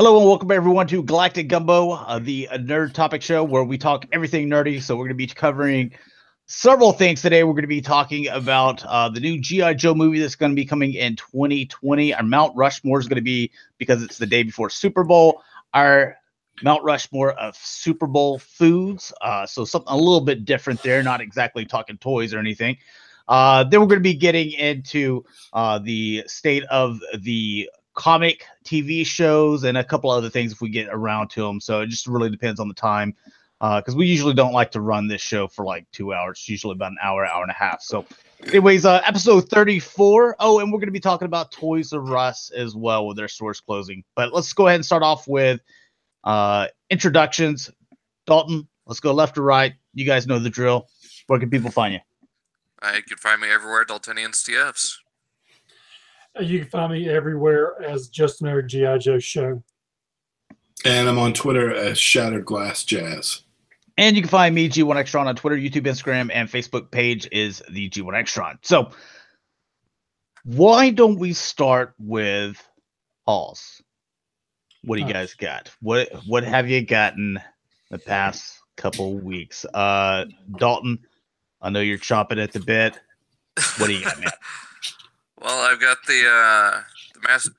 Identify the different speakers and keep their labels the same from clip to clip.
Speaker 1: Hello and welcome everyone to Galactic Gumbo, the nerd topic show where we talk everything nerdy. So we're going to be covering several things today. We're going to be talking about the new G.I. Joe movie that's going to be coming in 2020. Our Mount Rushmore is going to be, because it's the day before Super Bowl, our Mount Rushmore of Super Bowl foods. So something a little bit different there, not exactly talking toys or anything. Then we're going to be getting into the state of the comic TV shows and a couple other things if we get around to them. So it just really depends on the time, because we usually don't like to run this show for like 2 hours. It's usually about an hour, hour and a half. So anyways, episode 34. Oh, and we're going to be talking about Toys R Us as well with their stores closing. But let's go ahead and start off with introductions. Dalton, let's go left to right. You guys know the drill. Where can people find you?
Speaker 2: You can find me everywhere, Daltonians TFs.
Speaker 3: You can find me everywhere as Just Another G.I. Joe Show.
Speaker 4: And I'm on Twitter as Shatrdglassjazz.
Speaker 1: And you can find me, G1Xtron, on Twitter, YouTube, Instagram, and Facebook page is the G1Xtron. So why don't we start with hauls? What do you guys got? What have you gotten the past couple weeks? Dalton, I know you're chomping at the bit. What do you got, man?
Speaker 2: Well, I've got the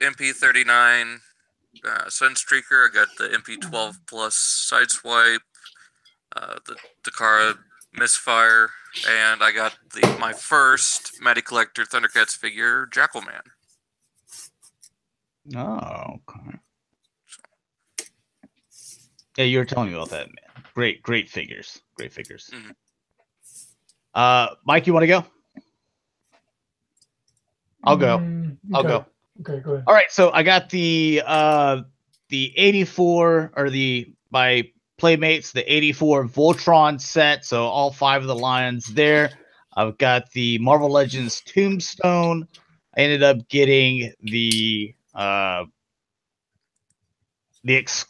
Speaker 2: MP39 Sunstreaker. I got the MP12 Plus Sideswipe, the Dakota Misfire, and I got my first Matty Collector Thundercats figure, Jackalman.
Speaker 1: Oh, okay. Yeah, you were telling me about that, man. Great figures. Great figures. Mm-hmm. Mike, you want to go? I'll go. I'll go.
Speaker 3: Okay, go ahead.
Speaker 1: All right, so I got the 84 or by Playmates, the 84 Voltron set. So all 5 of the lions there. I've got the Marvel Legends Tombstone. I ended up getting the I'm just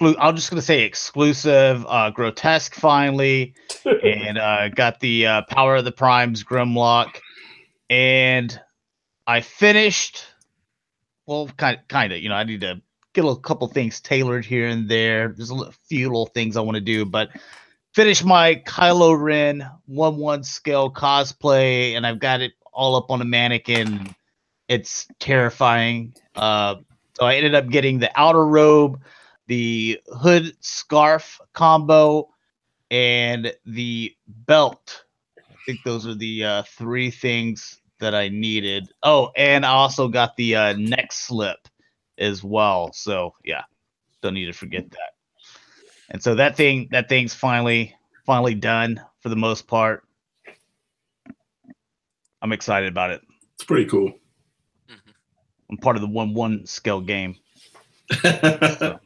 Speaker 1: gonna say exclusive Grotesque finally, and got the Power of the Primes Grimlock, and I finished. Well, kind of. You know, I need to get a couple things tailored here and there. There's a few little things I want to do, but finish my Kylo Ren 1/1 scale cosplay, and I've got it all up on a mannequin. It's terrifying. So I ended up getting the outer robe, the hood scarf combo, and the belt. I think those are the 3 things that I needed. Oh, and I also got the neck slip as well. So yeah, don't need to forget that. And so that thing's finally done for the most part. I'm excited about it.
Speaker 4: It's pretty cool.
Speaker 1: I'm part of the 1/1 scale game.
Speaker 4: So.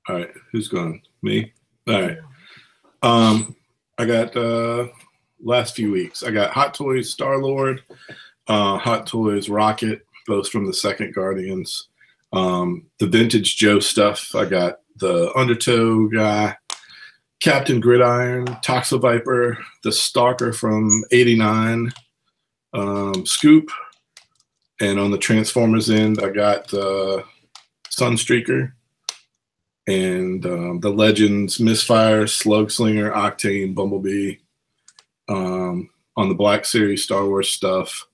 Speaker 4: All right, who's going? Me? All right. I got last few weeks. I got Hot Toys Star-Lord, Hot Toys Rocket, both from the second Guardians. The vintage Joe stuff. I got the Undertow guy, Captain Gridiron, Toxo Viper, the Stalker from '89, Scoop, and on the Transformers end, I got the Sunstreaker and the Legends Misfire, Slugslinger, Octane, Bumblebee. On the Black Series Star Wars stuff.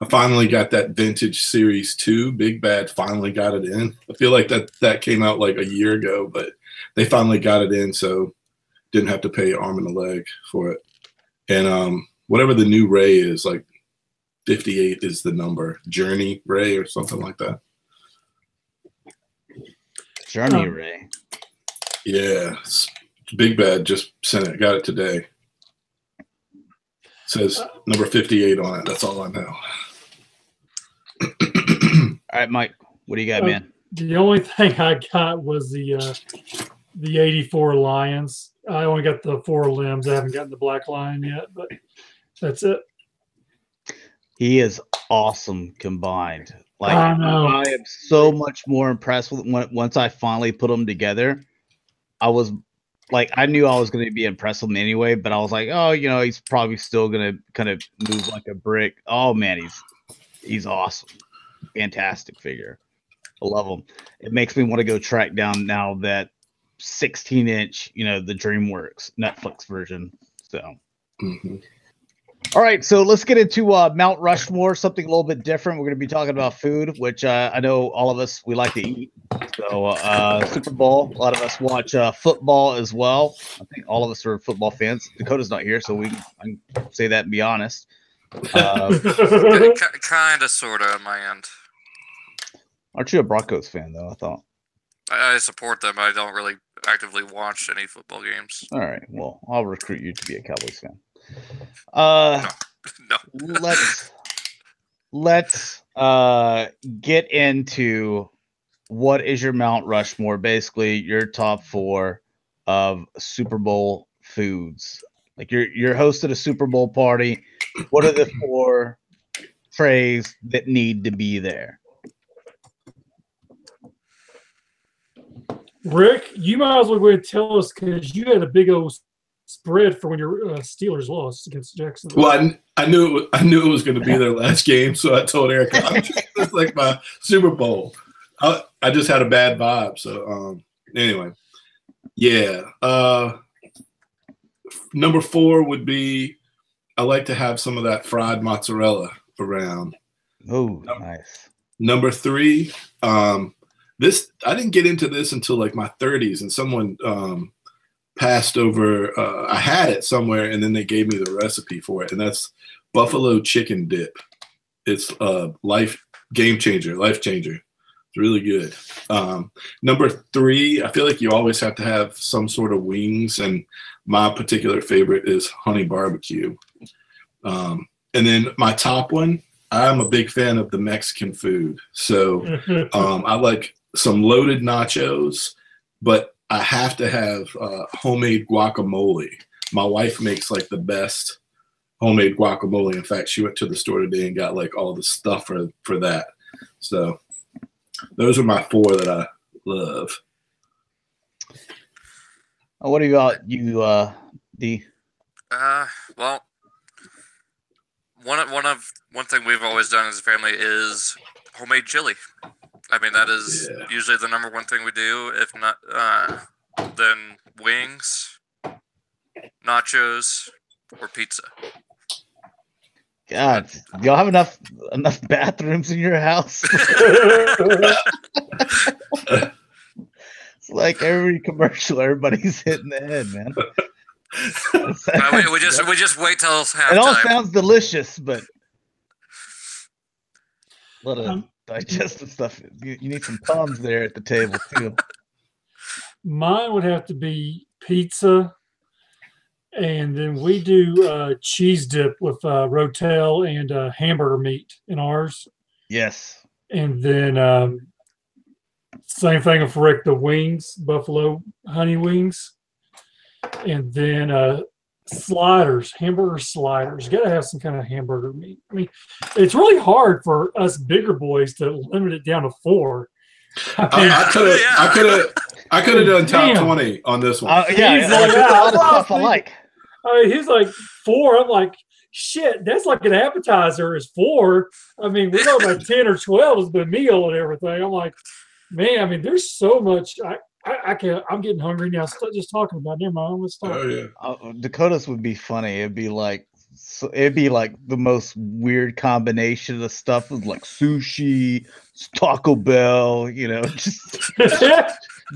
Speaker 4: I finally got that vintage Series 2. Big Bad finally got it in. I feel like that came out like a year ago, but they finally got it in, so didn't have to pay arm and a leg for it. And whatever the new Ray is, like 58 is the number. Journey Ray or something like that.
Speaker 1: Journey Ray.
Speaker 4: Yeah. Big Bad just sent it. Got it today. Says number 58 on it. That's all I know.
Speaker 1: All right, Mike, what do you got, man?
Speaker 3: The only thing I got was the 84 Lions. I only got the 4 limbs. I haven't gotten the Black Lion yet, but that's it.
Speaker 1: He is awesome combined. Like,
Speaker 3: I know.
Speaker 1: I am so much more impressed with once I finally put them together. I was like, I knew I was going to be impressed with him anyway, but I was like, oh, you know, he's probably still going to kind of move like a brick. Oh man, he's awesome. Fantastic figure. I love him. it makes me want to go track down now that 16-inch, the DreamWorks Netflix version. So, All right, so let's get into Mount Rushmore, something a little bit different. We're going to be talking about food, which I know all of us, we like to eat. So Super Bowl, a lot of us watch football as well. I think all of us are football fans. Dakota's not here, so I can say that and be honest.
Speaker 2: Kind of, sort of, on my end.
Speaker 1: Aren't you a Broncos fan, though, I thought?
Speaker 2: I support them, but I don't really actively watch any football games.
Speaker 1: All right, well, I'll recruit you to be a Cowboys fan.
Speaker 2: No.
Speaker 1: Let's get into what is your Mount Rushmore, basically your top 4 of Super Bowl foods. Like you're hosting a Super Bowl party. What are the 4 trays that need to be there?
Speaker 3: Rick, you might as well go ahead and tell us, because you had a big old spread for when your Steelers lost against Jacksonville.
Speaker 4: Well, I knew it was going to be their last game, so I told Erica, I'm treating this like my Super Bowl. I just had a bad vibe. So anyway, yeah. Number 4 would be, I like to have some of that fried mozzarella around.
Speaker 1: Oh, nice.
Speaker 4: Number 3, this I didn't get into this until like my 30s, and someone passed over. I had it somewhere, and then they gave me the recipe for it, and that's buffalo chicken dip. It's a life changer. It's really good. Number 3, I feel like you always have to have some sort of wings, and my particular favorite is honey barbecue. And then my top one, I'm a big fan of the Mexican food. So I like some loaded nachos, but I have to have homemade guacamole. My wife makes like the best homemade guacamole. In fact, she went to the store today and got like all the stuff for that. So those are my 4 that I love.
Speaker 1: What about you, D?
Speaker 2: Well, one thing we've always done as a family is homemade chili. I mean, that is usually the number 1 thing we do. If not, then wings, nachos, or pizza.
Speaker 1: God, do y'all have enough bathrooms in your house? It's like every commercial, everybody's hitting the head, man.
Speaker 2: We just wait till halftime.
Speaker 1: It all sounds delicious, but a lot of digestive stuff. You need some thumbs there at the table too.
Speaker 3: Mine would have to be pizza, and then we do cheese dip with rotel and hamburger meat in ours.
Speaker 1: Yes.
Speaker 3: And then same thing for Rick, the wings, buffalo honey wings. And then sliders, hamburger sliders. You got to have some kind of hamburger meat. I mean, it's really hard for us bigger boys to limit it down to 4.
Speaker 4: I could have done top 20 on this one.
Speaker 1: He's like, a lot of stuff I like.
Speaker 3: I mean, he's like 4. I'm like, shit, that's like an appetizer is 4. I mean, we're talking about 10 or 12 is the meal and everything. I'm like, man, I mean, there's so much. I can't. I'm getting hungry now. Just talking about it. Never mind. Let's talk.
Speaker 4: Oh yeah.
Speaker 1: Dakota's would be funny. It'd be like the most weird combination of stuff with like sushi, Taco Bell.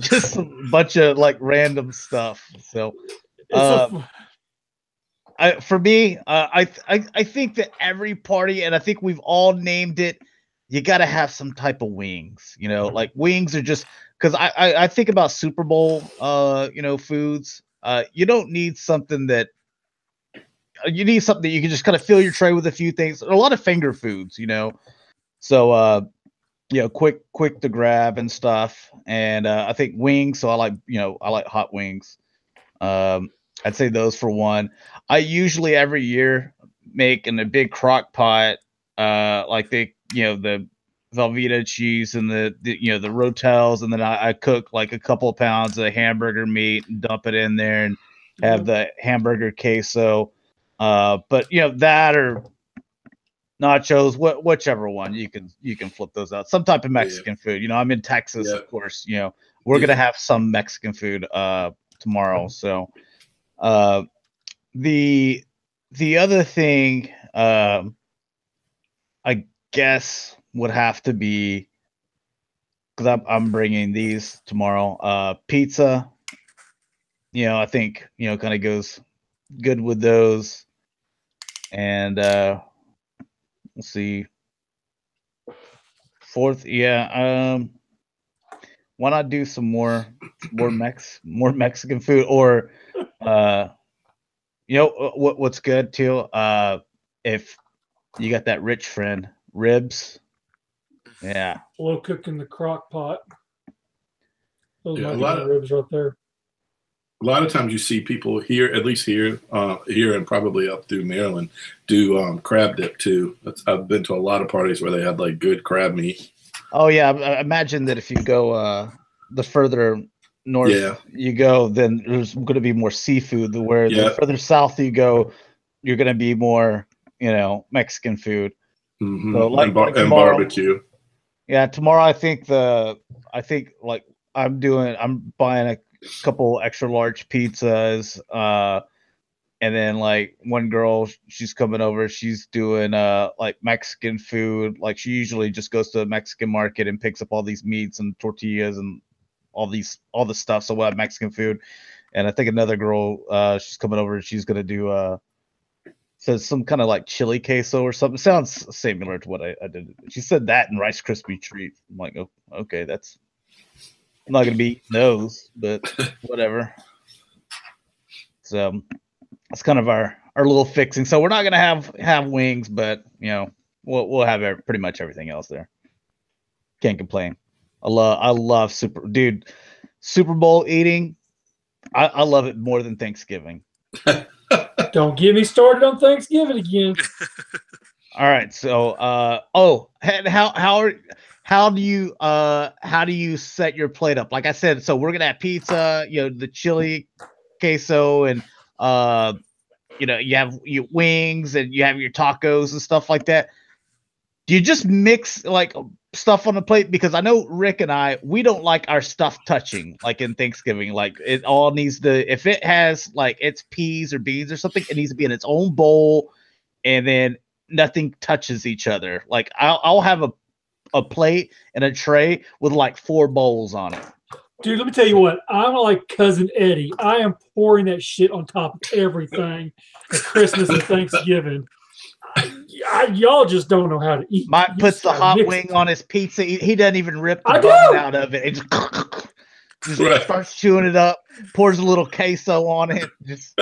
Speaker 1: Just a bunch of like random stuff. So, for me, I think that every party, and I think we've all named it, you got to have some type of wings. Like wings are just. Because I think about Super Bowl, foods. You don't need something that you need something that you can just kind of fill your tray with a few things. A lot of finger foods, So, quick to grab and stuff. And I think wings. So I like hot wings. I'd say those for one. I usually every year make in a big crock pot, the Velveeta cheese and the rotels, and then I cook like a couple of pounds of hamburger meat and dump it in there and have the hamburger queso. But that or nachos, whichever one you can flip those out. Some type of Mexican food. You know, I'm in Texas,
Speaker 4: Yeah.
Speaker 1: of course. You know, we're gonna have some Mexican food tomorrow. So the other thing I guess would have to be, because I'm bringing these tomorrow. Pizza. You know, I think kind of goes good with those, and we'll see. Fourth, yeah. Why not do some more Mexican food, or what's good too? If you got that rich friend, ribs. Yeah.
Speaker 3: Slow cooked in the crock pot. Those
Speaker 4: Yeah,
Speaker 3: might be the ribs right there.
Speaker 4: A lot of times you see people here, at least here and probably up through Maryland, do crab dip too. I've been to a lot of parties where they had like good crab meat.
Speaker 1: Oh yeah, I imagine that if you go the further north you go, then there's going to be more seafood. Where the further south you go, you're going to be more, Mexican food.
Speaker 4: Mm-hmm.
Speaker 1: So like
Speaker 4: and
Speaker 1: tomorrow,
Speaker 4: barbecue.
Speaker 1: Yeah, tomorrow I think like I'm buying a couple extra large pizzas, and then like one girl, she's coming over, she's doing like Mexican food. Like she usually just goes to the Mexican market and picks up all these meats and tortillas and all the stuff. So we'll have Mexican food. And I think another girl, she's coming over and she's gonna do says some kind of like chili queso or something. Sounds similar to what I did. She said that and Rice Krispie treat. I'm like, oh, okay, I'm not gonna be eating those, but whatever. So that's kind of our little fixing. So we're not gonna have wings, but we'll have pretty much everything else there. Can't complain. I love Super Bowl eating. I love it more than Thanksgiving.
Speaker 3: Don't get me started on Thanksgiving again.
Speaker 1: All right, so how do you set your plate up? Like I said, so we're gonna have pizza, the chili queso, and you have your wings and you have your tacos and stuff like that. Do you just mix like stuff on the plate? Because I know Rick and we don't like our stuff touching, like in Thanksgiving. Like it all needs to, if it has like it's peas or beans or something, it needs to be in its own bowl, and then nothing touches each other. Like I'll have a plate and a tray with like 4 bowls on it.
Speaker 3: Dude, let me tell you what. I'm like Cousin Eddie. I am pouring that shit on top of everything at Christmas and Thanksgiving. Y'all just don't know how to eat.
Speaker 1: Mike puts the hot wing on his pizza. He doesn't even rip the bone out of it. It just starts chewing it up, pours a little queso on it. Just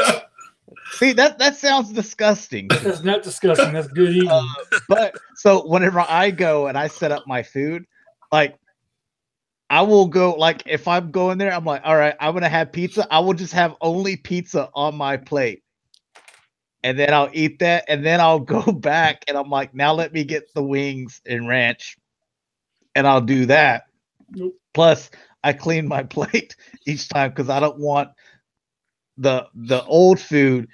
Speaker 1: see, that sounds disgusting.
Speaker 3: That's not disgusting. That's good eating.
Speaker 1: But so whenever I go and I set up my food, like I will go, like if I'm going there, I'm like, all right, I'm gonna have pizza. I will just have only pizza on my plate. And then I'll eat that, and then I'll go back, and I'm like, now let me get the wings and ranch, and I'll do that.
Speaker 3: Nope.
Speaker 1: Plus, I clean my plate each time because I don't want the old food,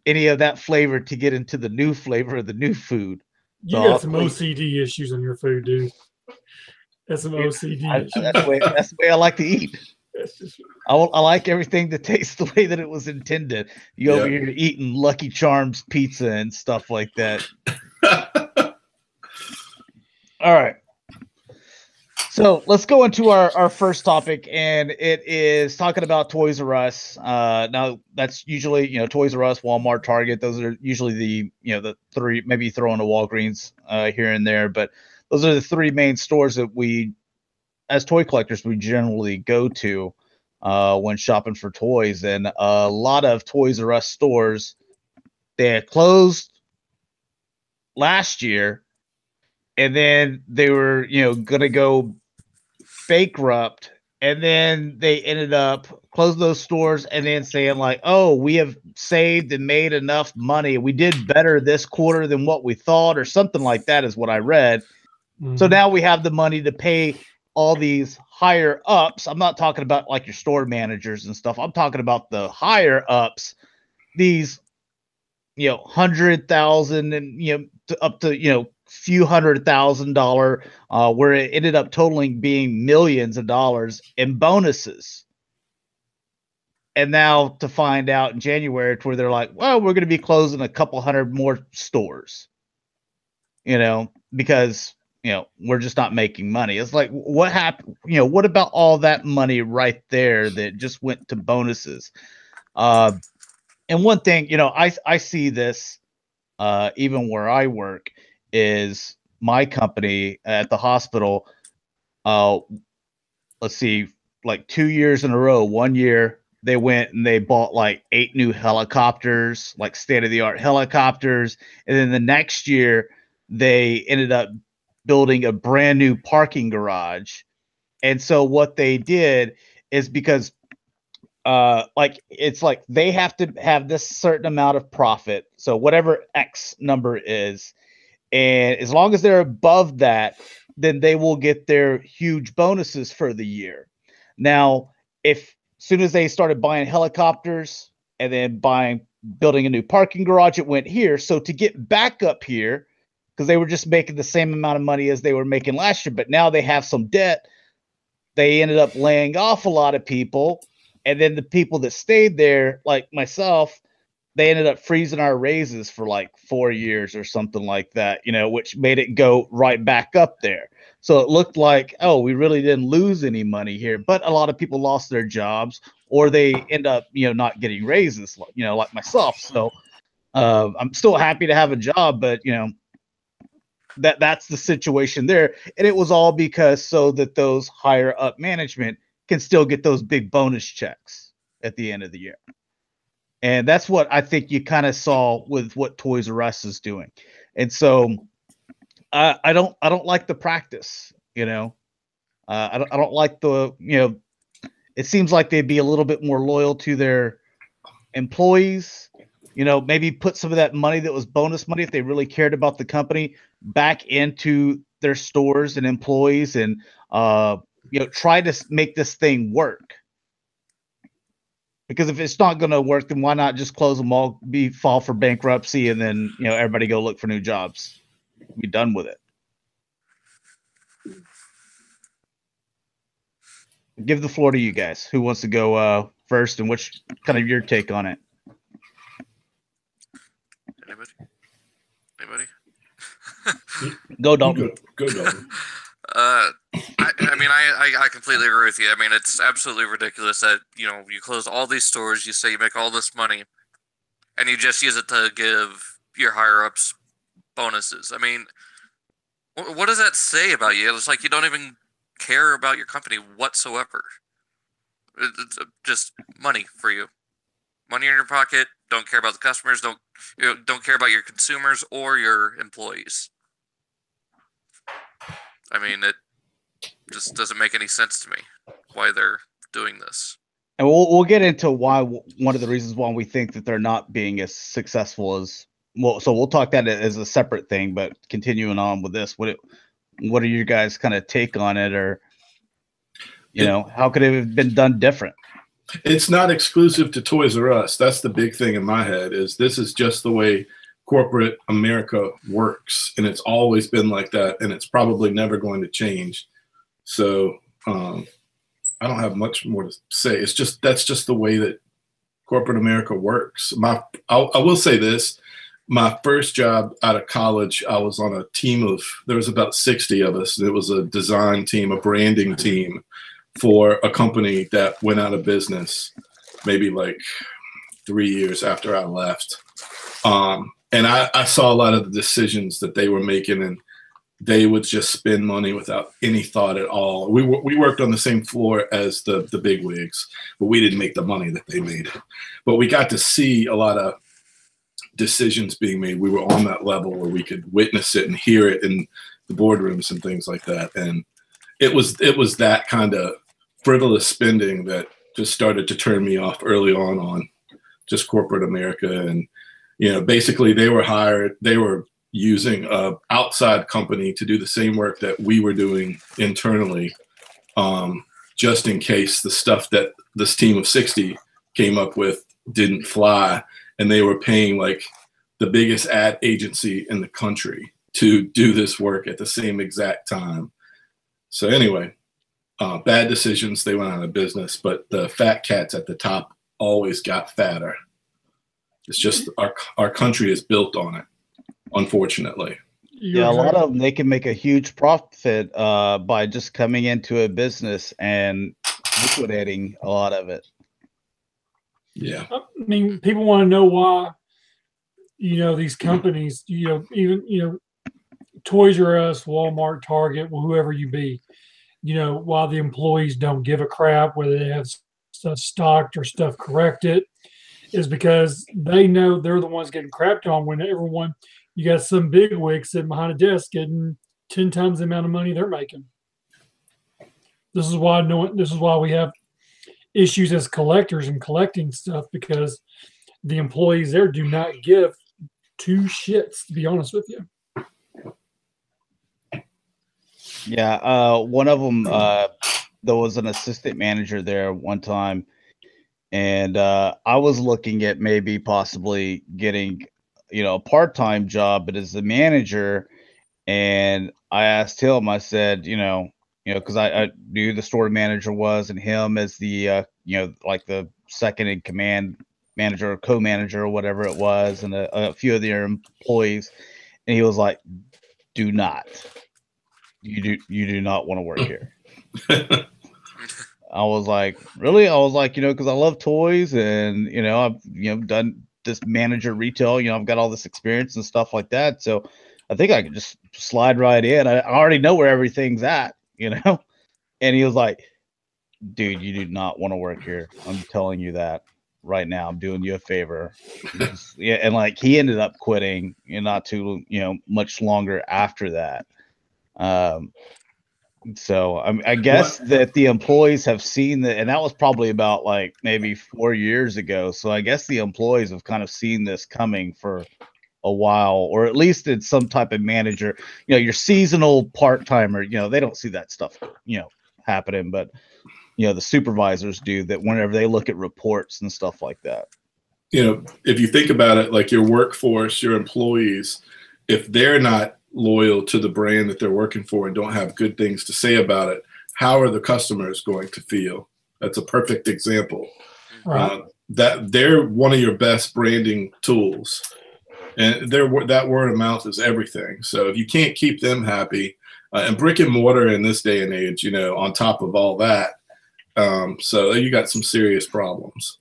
Speaker 1: any of that flavor, to get into the new flavor of the new food.
Speaker 3: You got some OCD issues on your food, dude. That's some OCD issues.
Speaker 1: That's the way I like to eat. I like everything to taste the way that it was intended. You over here eating Lucky Charms pizza and stuff like that. All right. So let's go into our first topic, and it is talking about Toys R Us. Now that's usually, Toys R Us, Walmart, Target. Those are usually the 3, maybe throw in a Walgreens here and there, but those are the 3 main stores that we, as toy collectors, we generally go to when shopping for toys. And a lot of Toys R Us stores, they had closed last year, and then they were, going to go bankrupt, and then they ended up closing those stores and then saying like, oh, we have saved and made enough money. We did better this quarter than what we thought, or something like that is what I read. Mm-hmm. So now we have the money to pay all these higher ups. I'm not talking about like your store managers and stuff. I'm talking about the higher ups, these, 100,000 and up to few $100,000, where it ended up totaling being millions of dollars in bonuses. And now to find out in January where they're like, well, we're going to be closing a couple hundred more stores, because, we're just not making money. It's like, what happened? What about all that money right there that just went to bonuses? And one thing, I see this, even where I work, is my company at the hospital. Let's see, like 2 years in a row, 1 year, they went and they bought like 8 new helicopters, like state-of-the-art helicopters. And then the next year, they ended up building a brand new parking garage. And so what they did is, because it's like they have to have this certain amount of profit. So whatever X number is, and as long as they're above that, then they will get their huge bonuses for the year. Now, as soon as they started buying helicopters and then building a new parking garage, it went here. So to get back up here, because they were just making the same amount of money as they were making last year, but now they have some debt, they ended up laying off a lot of people. And then the people that stayed there, like myself, they ended up freezing our raises for like 4 years or something like that, which made it go right back up there. So it looked like, oh, we really didn't lose any money here, but a lot of people lost their jobs, or they end up, not getting raises, like myself. So I'm still happy to have a job, but that's the situation there. And it was all because so that those higher up management can still get those big bonus checks at the end of the year. And that's what I think you kind of saw with what Toys R Us is doing. And so I don't like the practice, I don't like the, it seems like they'd be a little bit more loyal to their employees, maybe put some of that money that was bonus money, if they really cared about the company, back into their stores and employees, and, try to make this thing work. Because if it's not going to work, then why not just close them all, fall for bankruptcy, and then, everybody go look for new jobs. Be done with it. Give the floor to you guys. Who wants to go first, and what's kind of your take on it?
Speaker 2: Anybody?
Speaker 1: Go, Dalton.
Speaker 4: Go, Dalton.
Speaker 2: I completely agree with you. I mean, it's absolutely ridiculous that, you close all these stores, you say you make all this money, and you just use it to give your higher-ups bonuses. I mean, what does that say about you? It's like you don't even care about your company whatsoever. It's just money for you. Money in your pocket, don't care about the customers, don't care about your consumers or your employees. I mean, it just doesn't make any sense to me why they're doing this.
Speaker 1: And we'll get into why, one of the reasons why we think that they're not being as successful as well. So we'll talk that as a separate thing, but continuing on with this, what are you guys kind of take on it, or how could it have been done different?
Speaker 4: It's not exclusive to Toys R Us. That's the big thing in my head, is this is just the way corporate America works, and it's always been like that, and it's probably never going to change. So I don't have much more to say. That's just the way that corporate America works. I will say this: my first job out of college, I was on a team there was about 60 of us. It was a design team, a branding team for a company that went out of business maybe like 3 years after I left. And I saw a lot of the decisions that they were making, and they would just spend money without any thought at all. We worked on the same floor as the big wigs, but we didn't make the money that they made. But we got to see a lot of decisions being made. We were on that level where we could witness it and hear it in the boardrooms and things like that. And it was that kind of frivolous spending that just started to turn me off early on just corporate America. And basically they were using an outside company to do the same work that we were doing internally, just in case the stuff that this team of 60 came up with didn't fly. And they were paying like the biggest ad agency in the country to do this work at the same exact time. So anyway, bad decisions. They went out of business, but the fat cats at the top always got fatter. It's just our country is built on it, unfortunately.
Speaker 1: Yeah, a lot of them, they can make a huge profit by just coming into a business and liquidating a lot of it.
Speaker 4: Yeah.
Speaker 3: I mean, people want to know why, these companies, even, Toys R Us, Walmart, Target, whoever you be, why the employees don't give a crap whether they have stuff stocked or stuff corrected is because they know they're the ones getting crapped on when you got some big wig sitting behind a desk getting 10 times the amount of money they're making. This is why we have issues as collectors and collecting stuff, because the employees there do not give two shits, to be honest with you.
Speaker 1: Yeah, one of them, there was an assistant manager there one time, and I was looking at maybe possibly getting, a part-time job, but as the manager, and I asked him, I said, because I knew the store manager was, and him as the, like the second in command manager or co-manager or whatever it was, and a few of their employees, and he was like, "Do not, you do not want to work here." I was like, really? I was like, because I love toys, and I've done this manager retail. I've got all this experience and stuff like that, so I think I could just slide right in. I already know where everything's at, And he was like, "Dude, you do not want to work here. I'm telling you that right now. I'm doing you a favor." Yeah, and like he ended up quitting, not too much longer after that. So I guess that the employees have seen that, and that was probably about like maybe 4 years ago. So I guess the employees have kind of seen this coming for a while, or at least it's some type of manager, your seasonal part-timer, they don't see that stuff, happening, but the supervisors do that whenever they look at reports and stuff like that.
Speaker 4: If you think about it, like your workforce, your employees, if they're not loyal to the brand that they're working for and don't have good things to say about it, how are the customers going to feel? That's a perfect example.
Speaker 3: Right.
Speaker 4: That they're one of your best branding tools, and that word of mouth is everything. So if you can't keep them happy, and brick and mortar in this day and age, on top of all that, so you got some serious problems.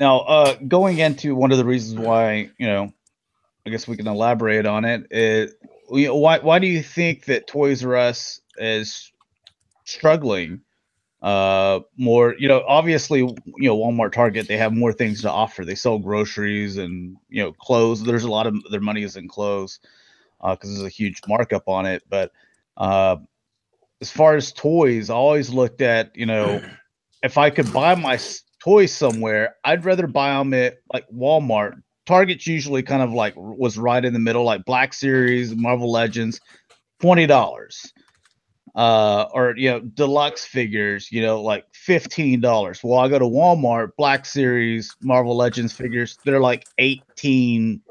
Speaker 1: Now, going into one of the reasons why, I guess we can elaborate on it. Why do you think that Toys R Us is struggling more? Obviously, Walmart, Target, they have more things to offer. They sell groceries and clothes. There's a lot of their money is in clothes because there's a huge markup on it. But as far as toys, I always looked at if I could buy my toys somewhere, I'd rather buy them at like Walmart. Target's usually kind of like was right in the middle, like Black Series, Marvel Legends, $20. Or deluxe figures, like $15. Well, I go to Walmart, Black Series, Marvel Legends figures, they're like $18.80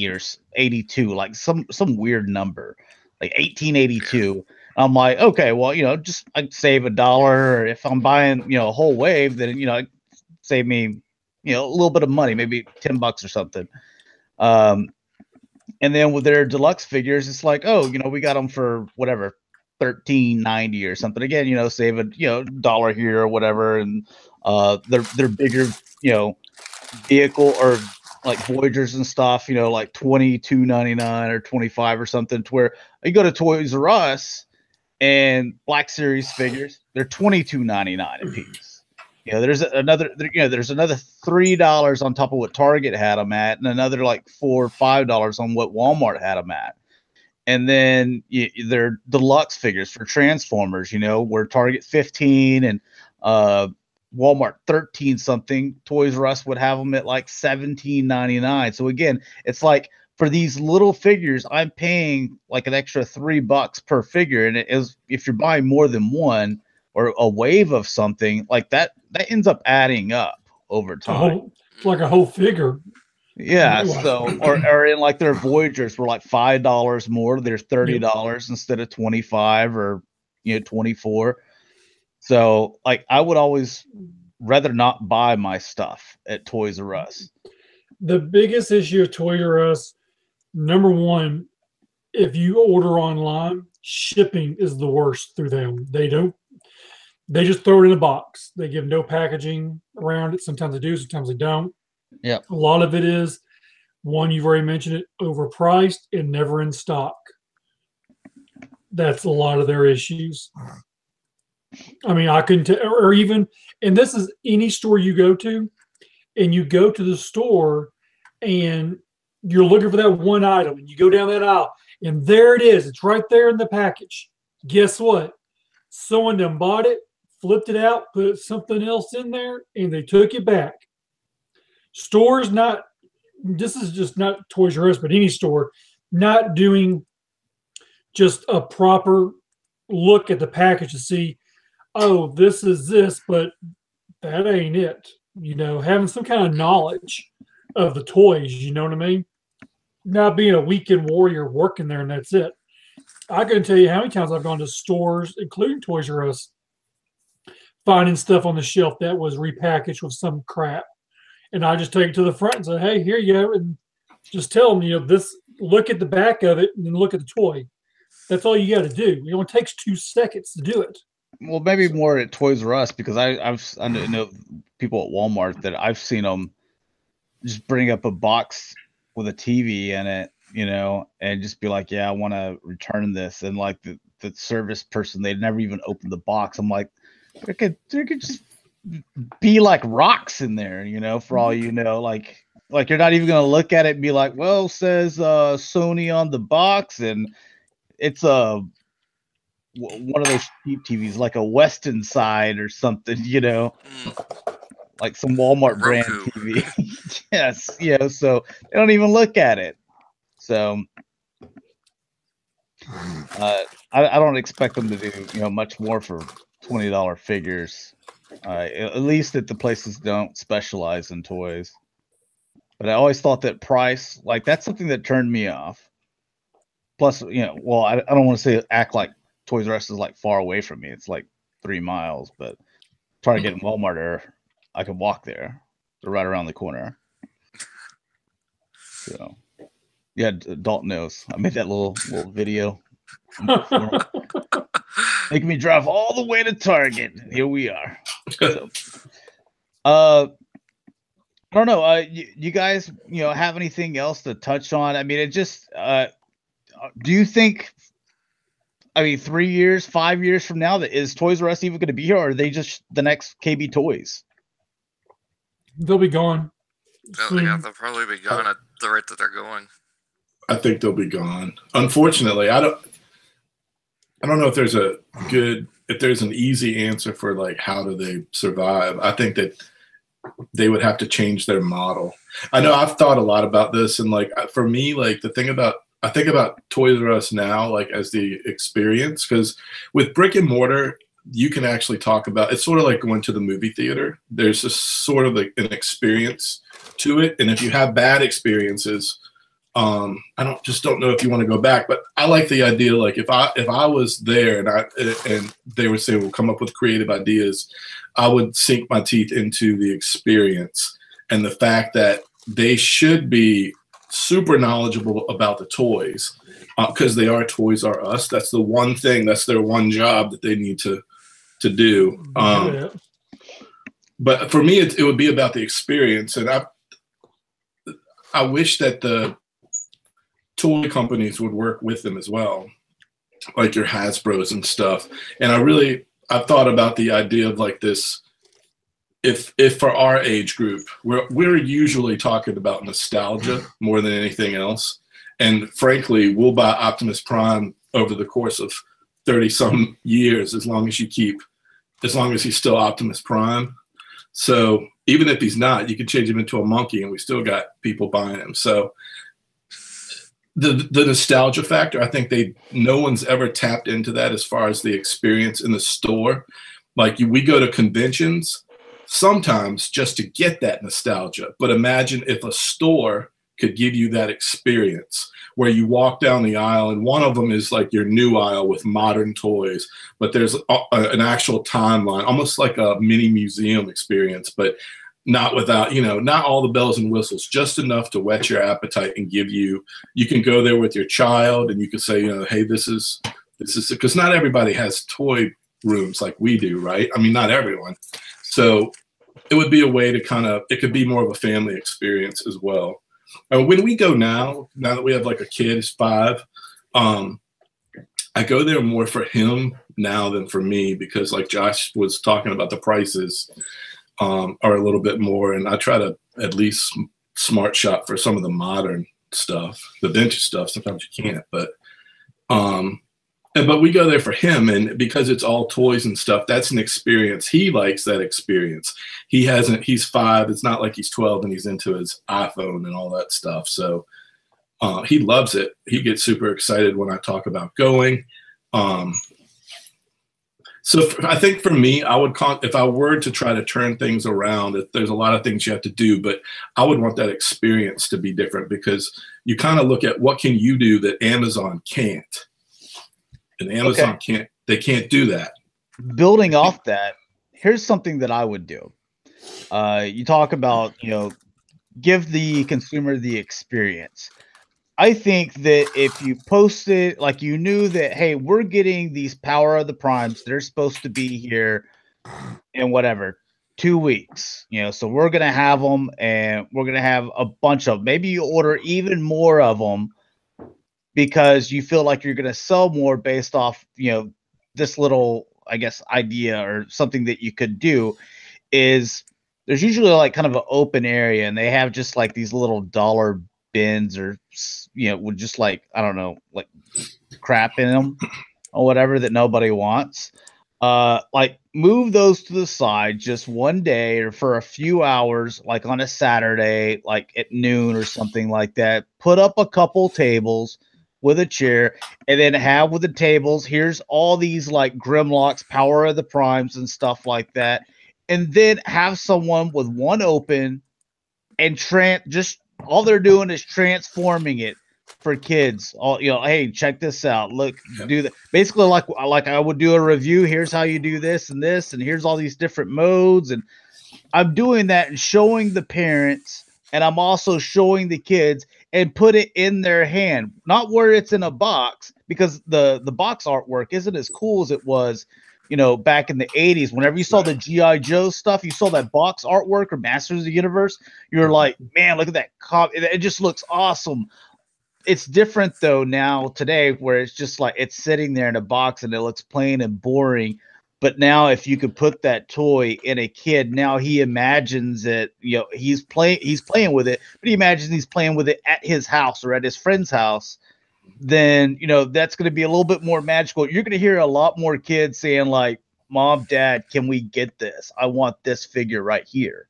Speaker 1: or $82, like some weird number, like $18.82. I'm like, okay, well, just I'd save $1. Or if I'm buying, a whole wave, then it'd save me a little bit of money, maybe $10 or something. And then with their deluxe figures, it's like, oh, we got them for whatever, $13.90 or something. Again, save a dollar here or whatever, and they're bigger, vehicle or like Voyagers and stuff, like $22.99 or $25 or something. To where you go to Toys R Us and Black Series figures, they're $22.99 a piece. There's another $3 on top of what Target had them at, and another like $4 or $5 on what Walmart had them at. And then they're deluxe figures for Transformers, where Target 15 and Walmart 13 something. Toys R Us would have them at like $17.99. So again, it's like for these little figures, I'm paying like an extra $3 per figure, and it is if you're buying more than one or a wave of something like that, that ends up adding up over time.
Speaker 3: Like a whole figure.
Speaker 1: Yeah,
Speaker 3: Wow.
Speaker 1: so or in like their Voyagers were like $5 more. There's $30 instead of 25 or 24. So like I would always rather not buy my stuff at Toys R Us.
Speaker 3: The biggest issue of Toys R Us, number one, if you order online, shipping is the worst through them. They just throw it in a box. They give no packaging around it. Sometimes they do, sometimes they don't.
Speaker 1: Yeah.
Speaker 3: A lot of it is, one, you've already mentioned it, overpriced and never in stock. That's a lot of their issues. I mean, I couldn't tell, or even, and this is any store you go to, and you go to the store and you're looking for that one item, and you go down that aisle, and there it is. It's right there in the package. Guess what? Someone done bought it, flipped it out, put something else in there, and they took it back. Stores not, this is just not Toys R Us, but any store, not doing just a proper look at the package to see, oh, this is this, but that ain't it. Having some kind of knowledge of the toys, you know what I mean? Not being a weekend warrior working there and that's it. I couldn't tell you how many times I've gone to stores, including Toys R Us, finding stuff on the shelf that was repackaged with some crap. And I just take it to the front and say, hey, here you go. And just tell them, this, look at the back of it and then look at the toy. That's all you got to do. It only takes 2 seconds to do it.
Speaker 1: Well, maybe more at Toys R Us, because I know people at Walmart that I've seen them just bring up a box with a TV in it, and just be like, yeah, I want to return this. And like the service person, they'd never even opened the box. I'm like, there could just be like rocks in there, for all you know, like you're not even going to look at it and be like, well, says Sony on the box, and it's one of those cheap TVs, like a Weston side or something, like some Walmart brand TV. Yes, so they don't even look at it. So I don't expect them to do much more for $20 figures. At least that the places don't specialize in toys. But I always thought that price, like, that's something that turned me off. Plus, well, I don't want to act like Toys R Us is like far away from me. It's like 3 miles, but try to get in Walmart, or I could walk there. They're right around the corner. So, yeah, Dalton knows. I made that little video. Making me drive all the way to Target. Here we are. So, I don't know. You guys, have anything else to touch on? I mean, it just. Do you think? I mean, 3 years, 5 years from now, is Toys R Us even going to be here, or are they just the next KB Toys?
Speaker 3: They'll be gone.
Speaker 2: Yeah, they'll probably be gone at the rate that they're going.
Speaker 4: I think they'll be gone. Unfortunately, I don't know if there's an easy answer for like how do they survive. I think that they would have to change their model. I know I've thought a lot about this, and like for me, like I think about Toys R Us now, like as the experience, because with brick and mortar, you can actually talk about, it's sort of like going to the movie theater. There's a sort of like an experience to it. And if you have bad experiences, I don't know if you want to go back, but I like the idea. Like if I was there and they were saying, we'll come up with creative ideas, I would sink my teeth into the experience and the fact that they should be super knowledgeable about the toys because they are Toys R Us. That's the one thing, that's their one job that they need to do. But for me, it would be about the experience. And I wish that the toy companies would work with them as well, like your Hasbros and stuff. And I've thought about the idea of like this, if for our age group, we're usually talking about nostalgia more than anything else. And frankly, we'll buy Optimus Prime over the course of 30 some years, as long as he's still Optimus Prime. So even if he's not, you can change him into a monkey and we still got people buying him. So the nostalgia factor, I think no one's ever tapped into that as far as the experience in the store. Like we go to conventions sometimes just to get that nostalgia. But imagine if a store could give you that experience where you walk down the aisle and one of them is like your new aisle with modern toys, but there's an actual timeline, almost like a mini museum experience, but not without, not all the bells and whistles, just enough to whet your appetite and give you can go there with your child and you can say, hey, this is because not everybody has toy rooms like we do, right? I mean, not everyone. So it would be a way to it could be more of a family experience as well. When we go now that we have like a kid who's 5, I go there more for him now than for me because like Josh was talking about, the prices are a little bit more, and I try to at least smart shop for some of the modern stuff. The vintage stuff sometimes you can't, but we go there for him, and because it's all toys and stuff, that's an experience. He likes that experience. He's 5. It's not like he's 12 and he's into his iPhone and all that stuff. So he loves it. He gets super excited when I talk about going. I think for me, I would if I were to try to turn things around, there's a lot of things you have to do, but I would want that experience to be different because you kind of look at what can you do that Amazon can't. And Amazon can't do that.
Speaker 1: Building off that, here's something that I would do. You talk about, give the consumer the experience. I think that if you posted, like you knew that, hey, we're getting these Power of the Primes, they're supposed to be here in 2 weeks, so we're going to have them and we're going to have a bunch of them. Maybe you order even more of them because you feel like you're going to sell more based off, this little, I guess, idea or something that you could do is there's usually like kind of an open area and they have just like these little dollar bins or, with just like, I don't know, like crap in them or whatever that nobody wants. Like move those to the side just one day or for a few hours, like on a Saturday, like at noon or something like that. Put up a couple tables with a chair and then have with the tables, here's all these like Grimlocks, Power of the Primes and stuff like that. And then have someone with one open and just all they're doing is transforming it for kids. All hey, check this out. Look, do that. Basically, like I would do a review. Here's how you do this, and here's all these different modes. And I'm doing that and showing the parents, and I'm also showing the kids and put it in their hand, not where it's in a box, because the box artwork isn't as cool as it was, back in the 80s. Whenever you saw the G.I. Joe stuff, you saw that box artwork or Masters of the Universe, you're like, man, look at that it just looks awesome. It's different though now today where it's just like it's sitting there in a box and it looks plain and boring. But now if you could put that toy in a kid, now he imagines it, he's playing with it, but he imagines he's playing with it at his house or at his friend's house. Then, that's going to be a little bit more magical. You're going to hear a lot more kids saying like, Mom, Dad, can we get this? I want this figure right here.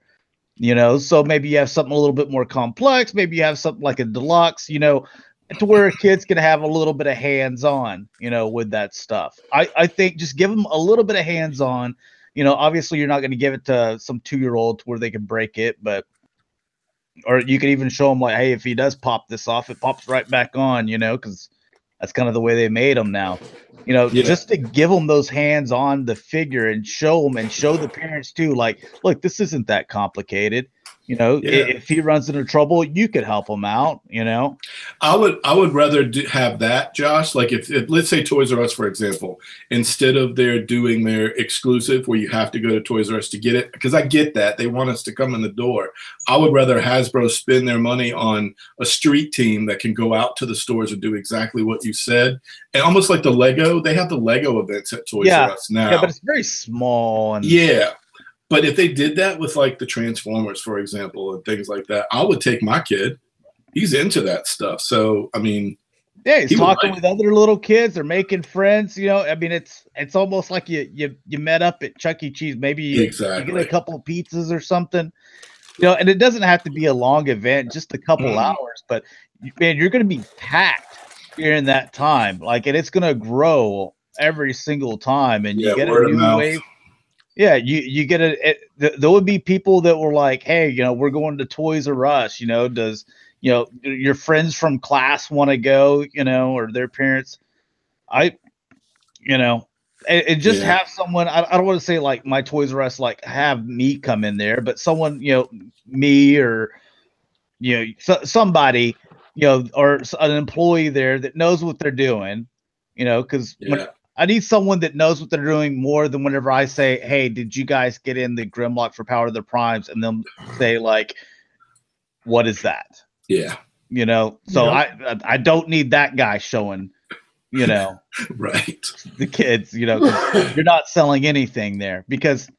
Speaker 1: So maybe you have something a little bit more complex. Maybe you have something like a deluxe, to where kids can have a little bit of hands-on, with that stuff. I think just give them a little bit of hands-on. Obviously you're not going to give it to some 2-year-old to where they can break it, or you can even show them like, hey, if he does pop this off, it pops right back on, because that's kind of the way they made them now. Just to give them those hands on the figure and show them and show the parents too, like, look, this isn't that complicated. If he runs into trouble, you could help him out.
Speaker 4: I would rather have that, Josh. Like if let's say Toys R Us, for example, instead of doing their exclusive where you have to go to Toys R Us to get it, because I get that they want us to come in the door. I would rather Hasbro spend their money on a street team that can go out to the stores and do exactly what you said. And almost like the Lego, they have the Lego events at Toys R Us now.
Speaker 1: Yeah, but it's very small. And
Speaker 4: yeah. But if they did that with like the Transformers, for example, and things like that, I would take my kid. He's into that stuff. So, I mean,
Speaker 1: yeah, he's talking with other little kids. They're making friends. I mean, it's almost like you met up at Chuck E. Cheese. Maybe you get a couple of pizzas or something. And it doesn't have to be a long event, just a couple hours. But man, you're going to be packed during that time. Like, and it's going to grow every single time, and you get a new wave. Yeah, you get there would be people that were like, hey, we're going to Toys R Us, does your friends from class want to go, or their parents? And just have someone, I don't want to say like my Toys R Us, like have me come in there, but someone, me or somebody, or an employee there that knows what they're doing, because I need someone that knows what they're doing more than whenever I say, hey, did you guys get in the Grimlock for Power of the Primes? And they'll say like, what is that?
Speaker 4: Yeah.
Speaker 1: So I don't need that guy showing,
Speaker 4: right.
Speaker 1: the kids, 'cause you're not selling anything there, because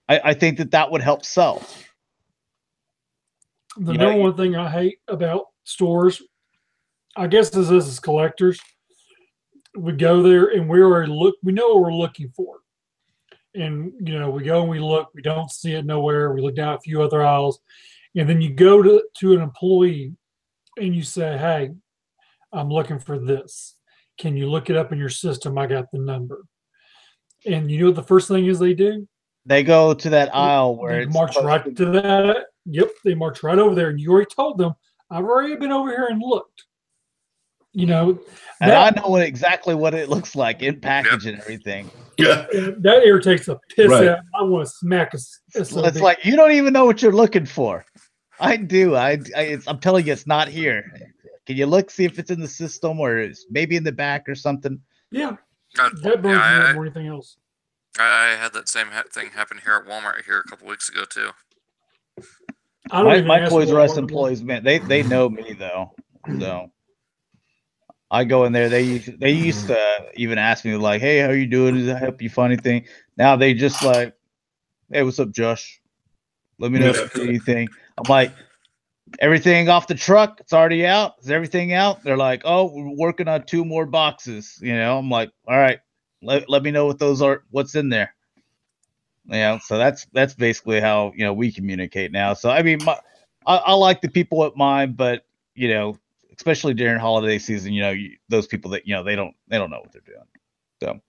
Speaker 1: I think that would help sell.
Speaker 3: The number one thing I hate about stores, I guess this is as collectors, we go there and we know what we're looking for. And, we go and we look, we don't see it nowhere. We look down a few other aisles. And then you go to an employee and you say, hey, I'm looking for this. Can you look it up in your system? I got the number. And you know what the first thing is they do?
Speaker 1: They go to that aisle where
Speaker 3: they march right to that. Yep, they march right over there. And you already told them, I've already been over here and looked.
Speaker 1: And I know exactly what it looks like in package and everything.
Speaker 4: Yeah,
Speaker 3: that irritates the piss out. I want to smack
Speaker 1: it's like you don't even know what you're looking for. I do. I'm telling you, it's not here. Can you look, see if it's in the system or it's maybe in the back or something?
Speaker 3: Yeah, that burns me up more than anything else.
Speaker 2: I had that same thing happen here at Walmart here a couple weeks ago too.
Speaker 1: My Toys R Us employees, man, they know me though. So I go in there. They used to even ask me like, "Hey, how you doing? Does that help you find anything?" Now they just like, "Hey, what's up, Josh? Let me know if you see anything." I'm like, "Everything off the truck? It's already out. Is everything out?" They're like, "Oh, we're working on 2 more boxes." I'm like, "All right, let me know what those are. What's in there?" So that's basically how we communicate now. So I mean, I like the people at mine, but especially during holiday season, those people that they don't know what they're doing. So,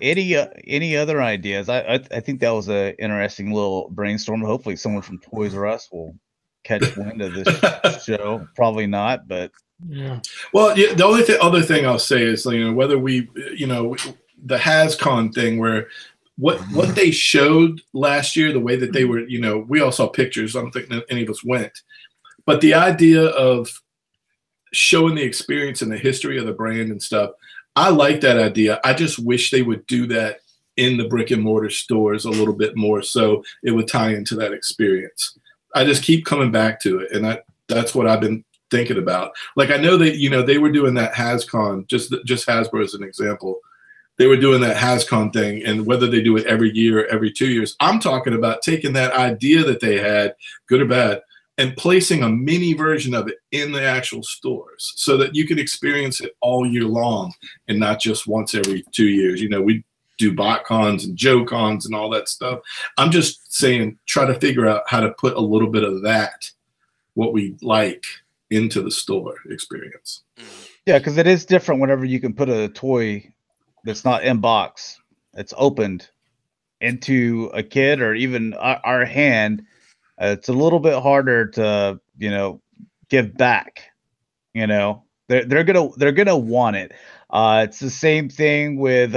Speaker 1: any other ideas? I think that was an interesting little brainstorm. Hopefully, someone from Toys R Us will catch wind of this show. Probably not, but
Speaker 3: yeah.
Speaker 4: Well, the only other thing I'll say is whether we the HasCon thing where what they showed last year, the way that they were, we all saw pictures. I don't think any of us went. But the idea of showing the experience and the history of the brand and stuff, I like that idea. I just wish they would do that in the brick and mortar stores a little bit more so it would tie into that experience. I just keep coming back to it, and that's what I've been thinking about. Like I know that, they were doing that HasCon, just Hasbro as an example. They were doing that HasCon thing, and whether they do it every year or every 2 years, I'm talking about taking that idea that they had, good or bad, and placing a mini version of it in the actual stores so that you can experience it all year long and not just once every 2 years. We do BotCons and JoeCons and all that stuff. I'm just saying, try to figure out how to put a little bit of that, what we like, into the store experience.
Speaker 1: Yeah, because it is different whenever you can put a toy that's not in box, it's opened into a kid or even our hand. It's a little bit harder to give back. They're gonna want it. It's the same thing with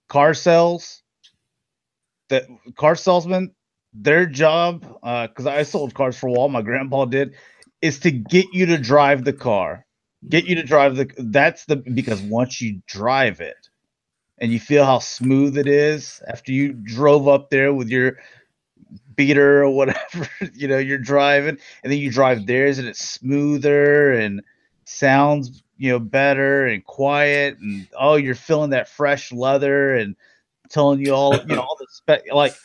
Speaker 1: car sales. That car salesmen, their job, because I sold cars for a while, my grandpa did, is to get you to drive the car. Because once you drive it and you feel how smooth it is after you drove up there with your beater or whatever, you're driving, and then you drive theirs and it's smoother and sounds, better and quiet, and you're feeling that fresh leather and telling you all, all the spec, like,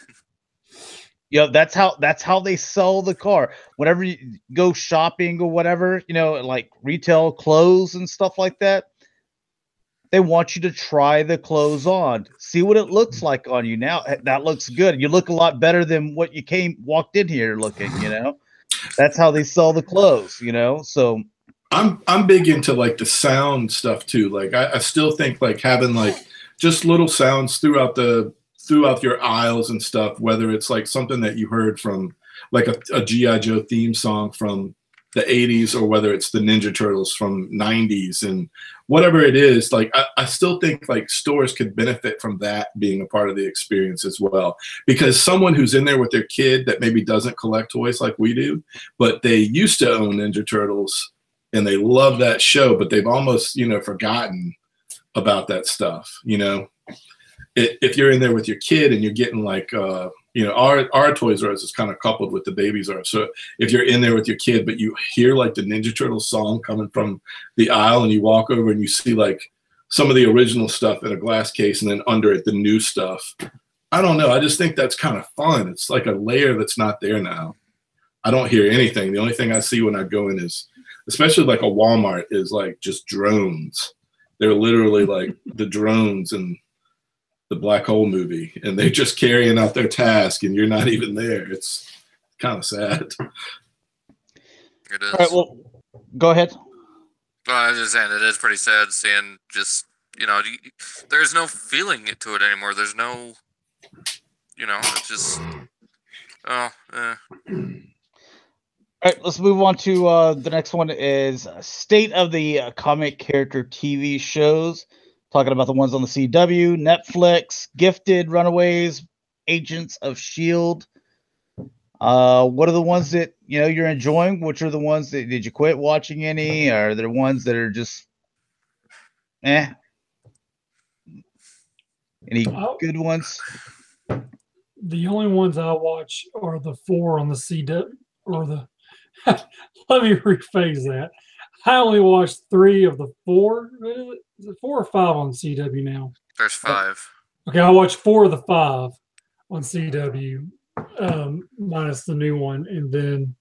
Speaker 1: that's how they sell the car. Whenever you go shopping or whatever, like retail clothes and stuff like that, they want you to try the clothes on, see what it looks like on you. Now that looks good. You look a lot better than what you walked in here looking. That's how they sell the clothes. So
Speaker 4: I'm big into like the sound stuff too. Like I still think like having like just little sounds throughout your aisles and stuff, whether it's like something that you heard from like a G.I. Joe theme song from the 80s, or whether it's the Ninja Turtles from 90s, and whatever it is, like I still think like stores could benefit from that being a part of the experience as well. Because someone who's in there with their kid that maybe doesn't collect toys like we do, but they used to own Ninja Turtles and they love that show, but they've almost, you know, forgotten about that stuff, you know. If you're in there with your kid and you're getting like, you know, our Toys R Us is kind of coupled with the Babies R Us. So if you're in there with your kid, but you hear like the Ninja Turtles song coming from the aisle, and you walk over and you see like some of the original stuff in a glass case, and then under it, the new stuff. I don't know. I just think that's kind of fun. It's like a layer that's not there now. I don't hear anything. The only thing I see when I go in is, especially like a Walmart, is like just drones. They're literally like the drones and the Black Hole movie, and they're just carrying out their task, and you're not even there. It's kind of sad.
Speaker 2: It is.
Speaker 1: All right, well, go ahead.
Speaker 2: Well, I was just saying, it is pretty sad seeing just, you know, there's no feeling to it anymore. There's no, you know, it's just, oh, eh.
Speaker 1: All right, let's move on to the next one is State of the Comic Character TV Shows. Talking about the ones on the CW, Netflix, Gifted, Runaways, Agents of S.H.I.E.L.D. What are the ones that, you know, you're enjoying? Which are the ones that, did you quit watching any? Are there ones that are just, Any good ones?
Speaker 3: The only ones I watch are the 4 on the CW, or the, let me rephrase that. I only watched 3 of the 4. Is it 4 or 5 on CW now?
Speaker 2: There's 5.
Speaker 3: Okay, I watched 4 of the 5 on CW, minus the new one, and then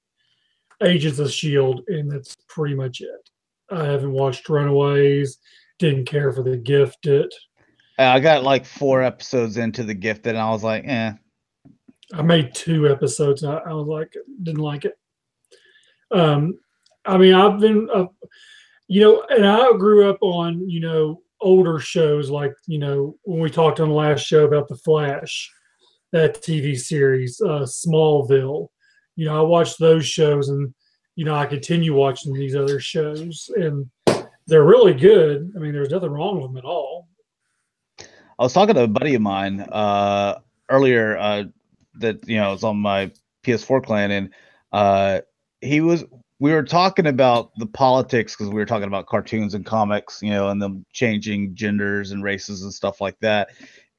Speaker 3: Agents of S.H.I.E.L.D., and that's pretty much it. I haven't watched Runaways, didn't care for The Gifted.
Speaker 1: I got like 4 episodes into The Gifted, and I was like, eh.
Speaker 3: I made 2 episodes, and I was like, didn't like it. I mean, I've been, you know, and I grew up on, you know, older shows like, you know, when we talked on the last show about The Flash, that TV series, Smallville. You know, I watched those shows, and, you know, I continue watching these other shows, and they're really good. I mean, there's nothing wrong with them at all.
Speaker 1: I was talking to a buddy of mine earlier that, you know, was on my PS4 clan, and we were talking about the politics, because we were talking about cartoons and comics, you know, and them changing genders and races and stuff like that.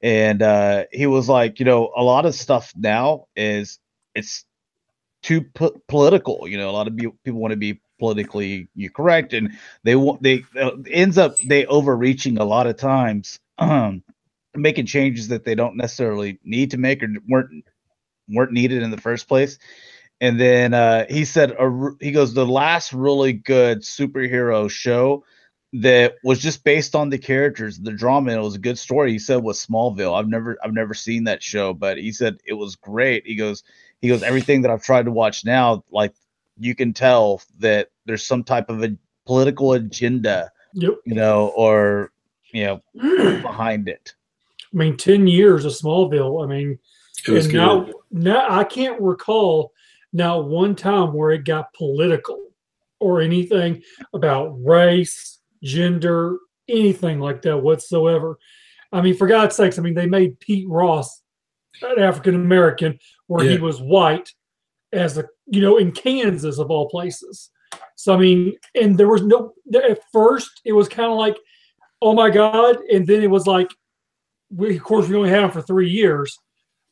Speaker 1: And he was like, you know, a lot of stuff now it's too political. You know, a lot of people want to be politically correct, and they ends up overreaching a lot of times, making changes that they don't necessarily need to make, or weren't needed in the first place. And then he said, he goes, the last really good superhero show that was just based on the characters, the drama, and it was a good story, he said, was Smallville. I've never seen that show, but he said it was great. He goes, everything that I've tried to watch now, like, you can tell that there's some type of a political agenda,
Speaker 3: Yep.
Speaker 1: you know, or, you know, behind it.
Speaker 3: I mean, 10 years of Smallville. I mean,
Speaker 4: It was good.
Speaker 3: now I can't recall not one time where it got political or anything about race, gender, anything like that whatsoever. I mean, for God's sakes, I mean, they made Pete Ross an African American where he was white, as a, you know, in Kansas of all places. So, I mean, and there was no, at first it was kind of like, oh my God. And then it was like, of course, we only had him for 3 years,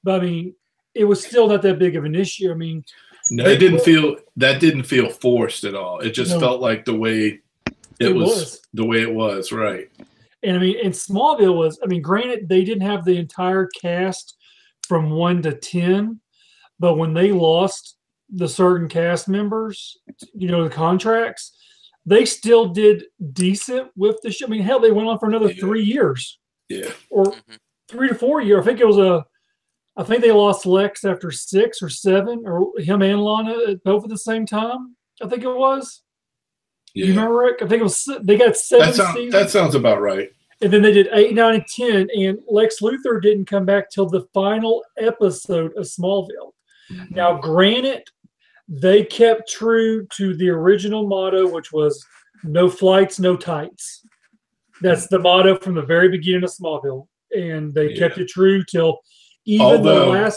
Speaker 3: but I mean, it was still not that big of an issue. I mean,
Speaker 4: no, that didn't feel forced at all. It just felt like the way it was the way it was, right?
Speaker 3: And I mean, and Smallville was, I mean, granted, they didn't have the entire cast from 1 to 10, but when they lost the certain cast members, you know, the contracts, they still did decent with the show. I mean, hell, they went on for another 3 years.
Speaker 4: Yeah.
Speaker 3: Or 3 to 4 years. I think they lost Lex after 6 or 7, or him and Lana both at the same time. I think it was.
Speaker 4: Yeah.
Speaker 3: You remember, Rick? I think it was. They got 7 seasons.
Speaker 4: That sounds about right.
Speaker 3: And then they did 8, 9, and 10, and Lex Luthor didn't come back till the final episode of Smallville. Now, granted, they kept true to the original motto, which was no flights, no tights. That's the motto from the very beginning of Smallville. And they kept it true till even the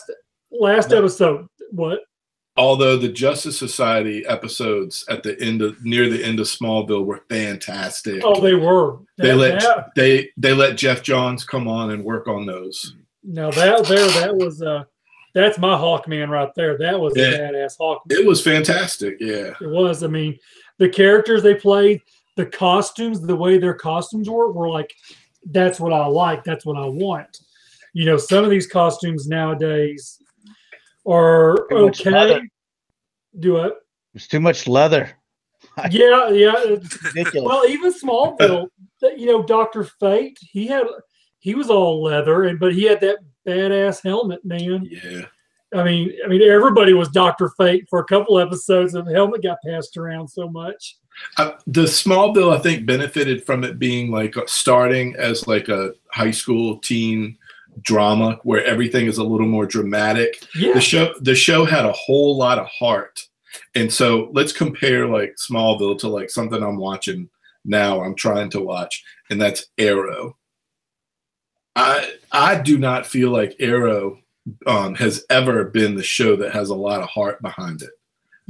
Speaker 3: last episode. What?
Speaker 4: Although the Justice Society episodes at the end of near the end of Smallville were fantastic.
Speaker 3: Oh, they were.
Speaker 4: They let Jeff Johns come on and work on those.
Speaker 3: Now that was that's my Hawkman right there. That was a badass Hawkman.
Speaker 4: It was fantastic. Yeah,
Speaker 3: it was. I mean, the characters they played, the costumes, the way their costumes were like, that's what I like. That's what I want. You know, some of these costumes nowadays are okay. Do it.
Speaker 1: There's too much leather.
Speaker 3: Yeah. It's ridiculous. Well, even Smallville, you know, Dr. Fate, he was all leather, but he had that badass helmet, man.
Speaker 4: Yeah.
Speaker 3: I mean, everybody was Dr. Fate for a couple episodes, and the helmet got passed around so much.
Speaker 4: The Smallville, I think, benefited from it being like starting as like a high school teen drama where everything is a little more dramatic.
Speaker 3: Yeah.
Speaker 4: The show had a whole lot of heart. And so let's compare like Smallville to like something I'm watching now, I'm trying to watch, and that's Arrow. I do not feel like Arrow has ever been the show that has a lot of heart behind it.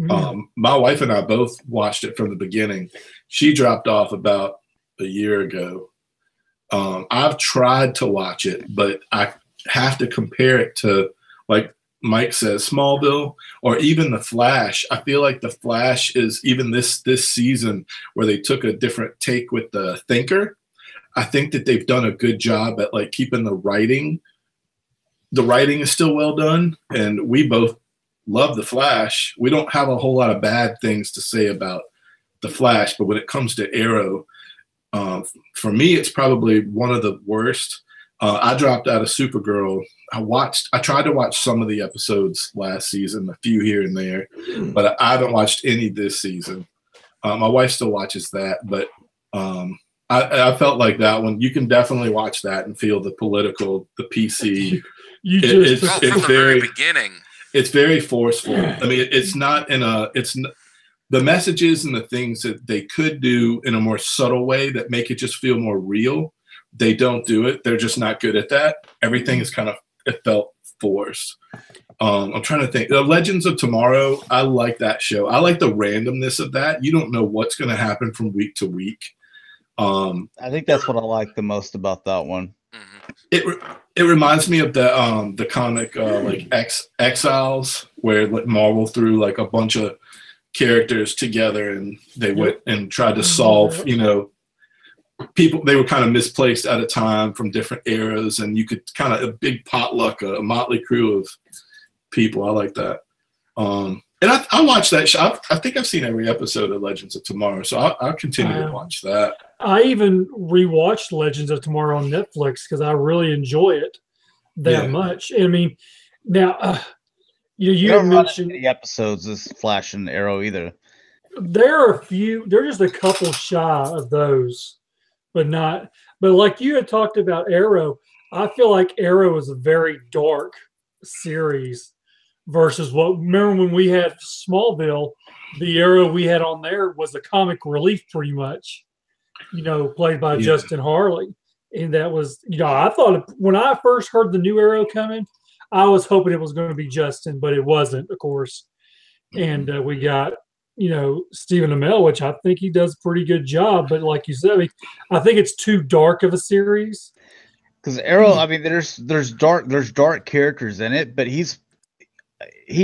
Speaker 4: Mm-hmm. My wife and I both watched it from the beginning. She dropped off about a year ago. I've tried to watch it, but I have to compare it to, like Mike says, Smallville or even The Flash. I feel like The Flash is even this season where they took a different take with the Thinker. I think that they've done a good job at like keeping the writing. The writing is still well done, and we both love The Flash. We don't have a whole lot of bad things to say about The Flash, but when it comes to Arrow, for me, it's probably one of the worst. I dropped out of Supergirl. I tried to watch some of the episodes last season, a few here and there, but I haven't watched any this season. My wife still watches that, but I felt like that one. You can definitely watch that and feel the political, the PC.
Speaker 2: It's very beginning.
Speaker 4: It's very forceful. I mean, it's not the messages and the things that they could do in a more subtle way that make it just feel more real. They don't do it. They're just not good at that. Everything is it felt forced. I'm trying to think. The Legends of Tomorrow, I like that show. I like the randomness of that. You don't know what's going to happen from week to week.
Speaker 1: I think that's what I like the most about that one.
Speaker 4: It reminds me of the comic like Exiles, where like Marvel threw like a bunch of characters together and they went and tried to solve, you know, people. They were kind of misplaced at a time from different eras, and you could kind of a big potluck, a motley crew of people. I like that. And I watched that show. I think I've seen every episode of Legends of Tomorrow, so I'll continue to watch that.
Speaker 3: I even rewatched Legends of Tomorrow on Netflix because I really enjoy it that much. I mean, now you mentioned
Speaker 1: the episodes as Flash and Arrow either.
Speaker 3: There are a few. They're just a couple shy of those, but not. But like you had talked about Arrow, I feel like Arrow is a very dark series versus remember when we had Smallville, the Arrow we had on there was a comic relief pretty much, you know, played by Justin Harley. And that was, you know, I thought when I first heard the new Arrow coming, I was hoping it was going to be Justin, but it wasn't, of course. And we got, you know, Stephen Amell, which I think he does a pretty good job. But like you said, I think it's too dark of a series.
Speaker 1: Because Arrow, I mean, there's dark characters in it, but he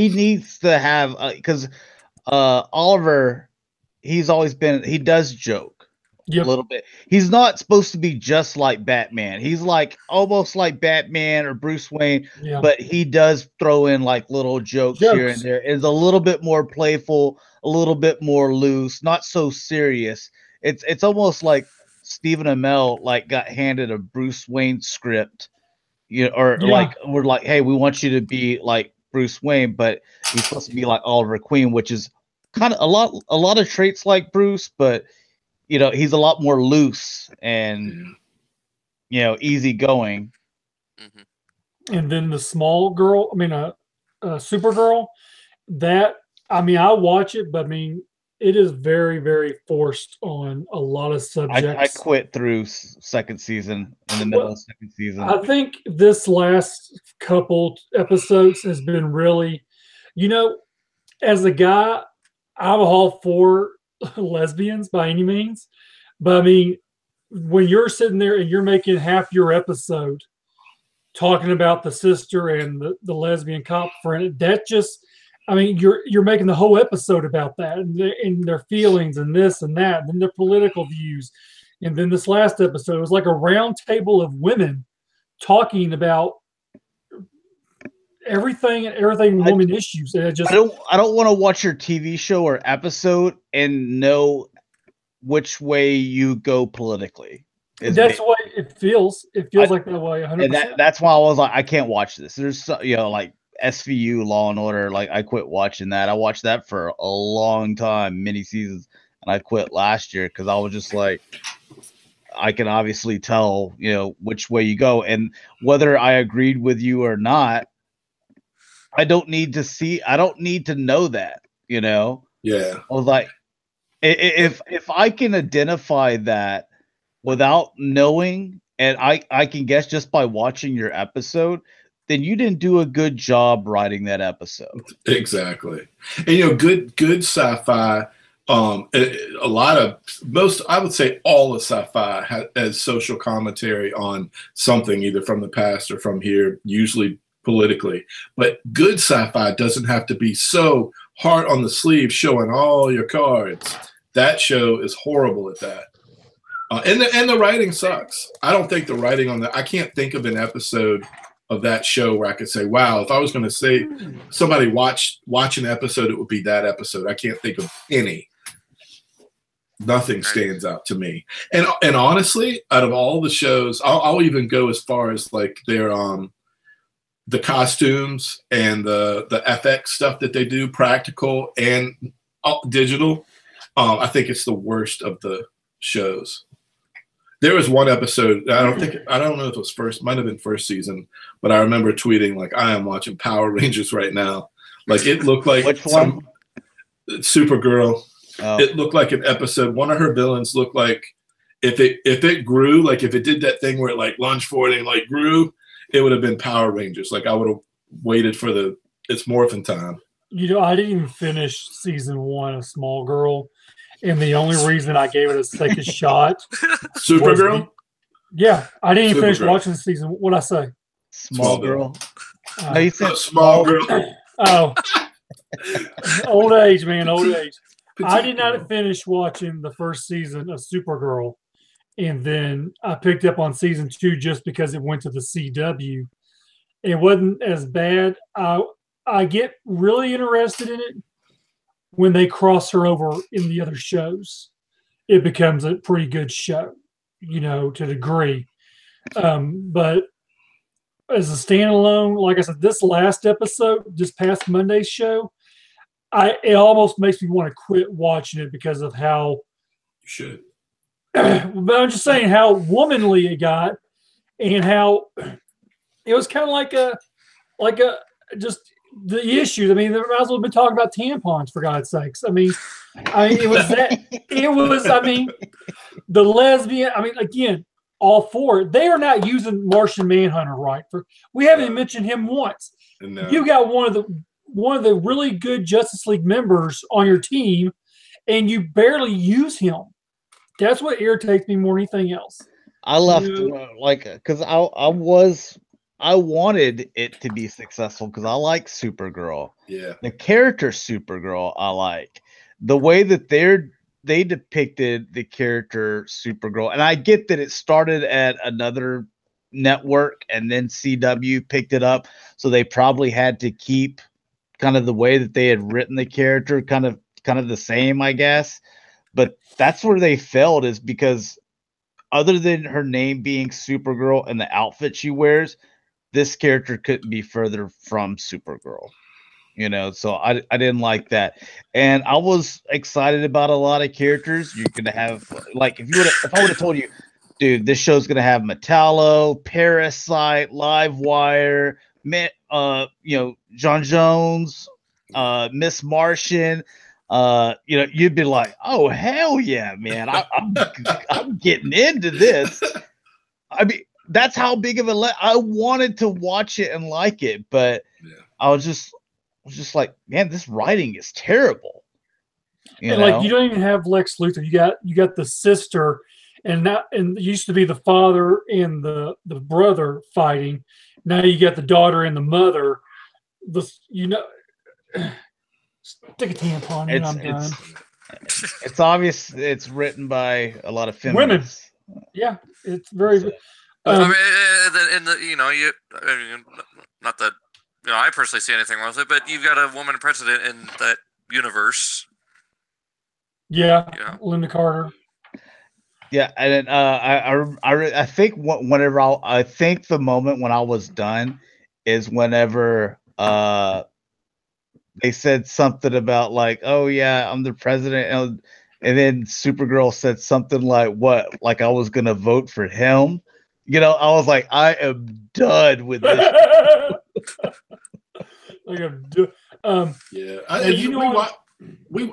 Speaker 1: needs to have because Oliver, he does joke a little bit. He's not supposed to be just like Batman. He's like almost like Batman or Bruce Wayne, but he does throw in like little jokes here and there. It's a little bit more playful, a little bit more loose, not so serious. It's almost like Stephen Amell like got handed a Bruce Wayne script, like we're like, hey, we want you to be like Bruce Wayne, but he's supposed to be like Oliver Queen, which is kind of a lot of traits like Bruce, but you know, he's a lot more loose and easygoing.
Speaker 3: And then the small girl, Supergirl, I watch it, but it is very, very forced on a lot of subjects.
Speaker 1: I quit through second season, in the middle of second season.
Speaker 3: I think this last couple episodes has been really, as a guy, I'm all for lesbians by any means. But when you're sitting there and you're making half your episode talking about the sister and the lesbian cop friend, that just, you're making the whole episode about that and their feelings and this and that, and then their political views. And then this last episode was like a round table of women talking about everything woman issues. And I
Speaker 1: don't want to watch your TV show or episode and know which way you go politically.
Speaker 3: That's the way it feels. It feels like that way 100%.
Speaker 1: And that's why I was like, I can't watch this. There's like SVU, Law and Order. Like, I quit watching that. I watched that for a long time, many seasons, and I quit last year because I was just like, I can obviously tell, which way you go, and whether I agreed with you or not, I don't need to know that, Yeah. I was like, if I can identify that without knowing, and I can guess just by watching your episode, then you didn't do a good job writing that episode.
Speaker 4: Exactly. And good sci-fi, I would say all of sci-fi has social commentary on something either from the past or from here, usually politically. But good sci-fi doesn't have to be so hard on the sleeve showing all your cards. That show is horrible at that. And the writing sucks. I don't think the writing on I can't think of an episode of that show where I could say, wow, if I was going to say somebody watch an episode, it would be that episode. I can't think of any. Nothing stands out to me. And honestly, out of all the shows, I'll even go as far as like their the costumes and the FX stuff that they do, practical and digital. I think it's the worst of the shows. There was one episode, I don't know if it was might have been first season, but I remember tweeting like, I am watching Power Rangers right now. Like, it looked like Supergirl. Oh. It looked like an episode. One of her villains looked like if it grew, like if it did that thing where it like lunged forward and like grew, it would have been Power Rangers. Like, I would have waited for its morphin' time.
Speaker 3: I didn't even finish season 1 of Small Girl. And the only reason I gave it a second shot,
Speaker 4: Supergirl.
Speaker 3: Yeah, I didn't even finish watching the season. What'd I say?
Speaker 1: Small Girl.
Speaker 4: No, you said Small Girl.
Speaker 3: Oh, old age, man, old age. I did not finish watching the first season of Supergirl, and then I picked up on season 2 just because it went to the CW. It wasn't as bad. I get really interested in it when they cross her over in the other shows. It becomes a pretty good show, to a degree. But as a standalone, like I said, this last episode, this past Monday's show, it almost makes me want to quit watching it because of how
Speaker 4: you should.
Speaker 3: But I'm just saying how womanly it got, and how it was kind of like a just the issues. They might as well have been talking about tampons, for God's sakes. It was that. It was. The lesbian. Again, all for it. They are not using Martian Manhunter right. We haven't mentioned him once.
Speaker 4: No.
Speaker 3: You got one of the really good Justice League members on your team, and you barely use him. That's what irritates me more than anything else.
Speaker 1: I left because I wanted it to be successful because I like Supergirl.
Speaker 4: Yeah.
Speaker 1: The character Supergirl, I like. The way that they depicted the character Supergirl. And I get that it started at another network and then CW picked it up. So they probably had to keep kind of the way that they had written the character kind of the same, I guess. But that's where they failed, is because other than her name being Supergirl and the outfit she wears, this character couldn't be further from Supergirl, so I didn't like that. And I was excited about a lot of characters. You're going to have, like, if I would have told you dude, this show's gonna have Metallo, Parasite, Livewire, John Jones, Miss Martian. You'd be like, oh hell yeah, man! I'm getting into this. I mean, that's how big of I wanted to watch it and like it, but I was just like, man, this writing is terrible.
Speaker 3: Like, you don't even have Lex Luthor. You got the sister, and it used to be the father and the brother fighting. Now you got the daughter and the mother. Stick a tampon in, I'm done.
Speaker 1: It's obvious it's written by a lot of feminists.
Speaker 3: Women. Yeah, it's very.
Speaker 2: I mean, not that I personally see anything wrong with it, but you've got a woman president in that universe.
Speaker 3: Yeah, Linda Carter.
Speaker 1: Yeah, and I think whenever I think the moment when I was done is whenever they said something about like, oh yeah, I'm the president, and then Supergirl said something like, what, like I was gonna vote for him. I was like, I am done with this.
Speaker 3: Like I'm done.
Speaker 4: I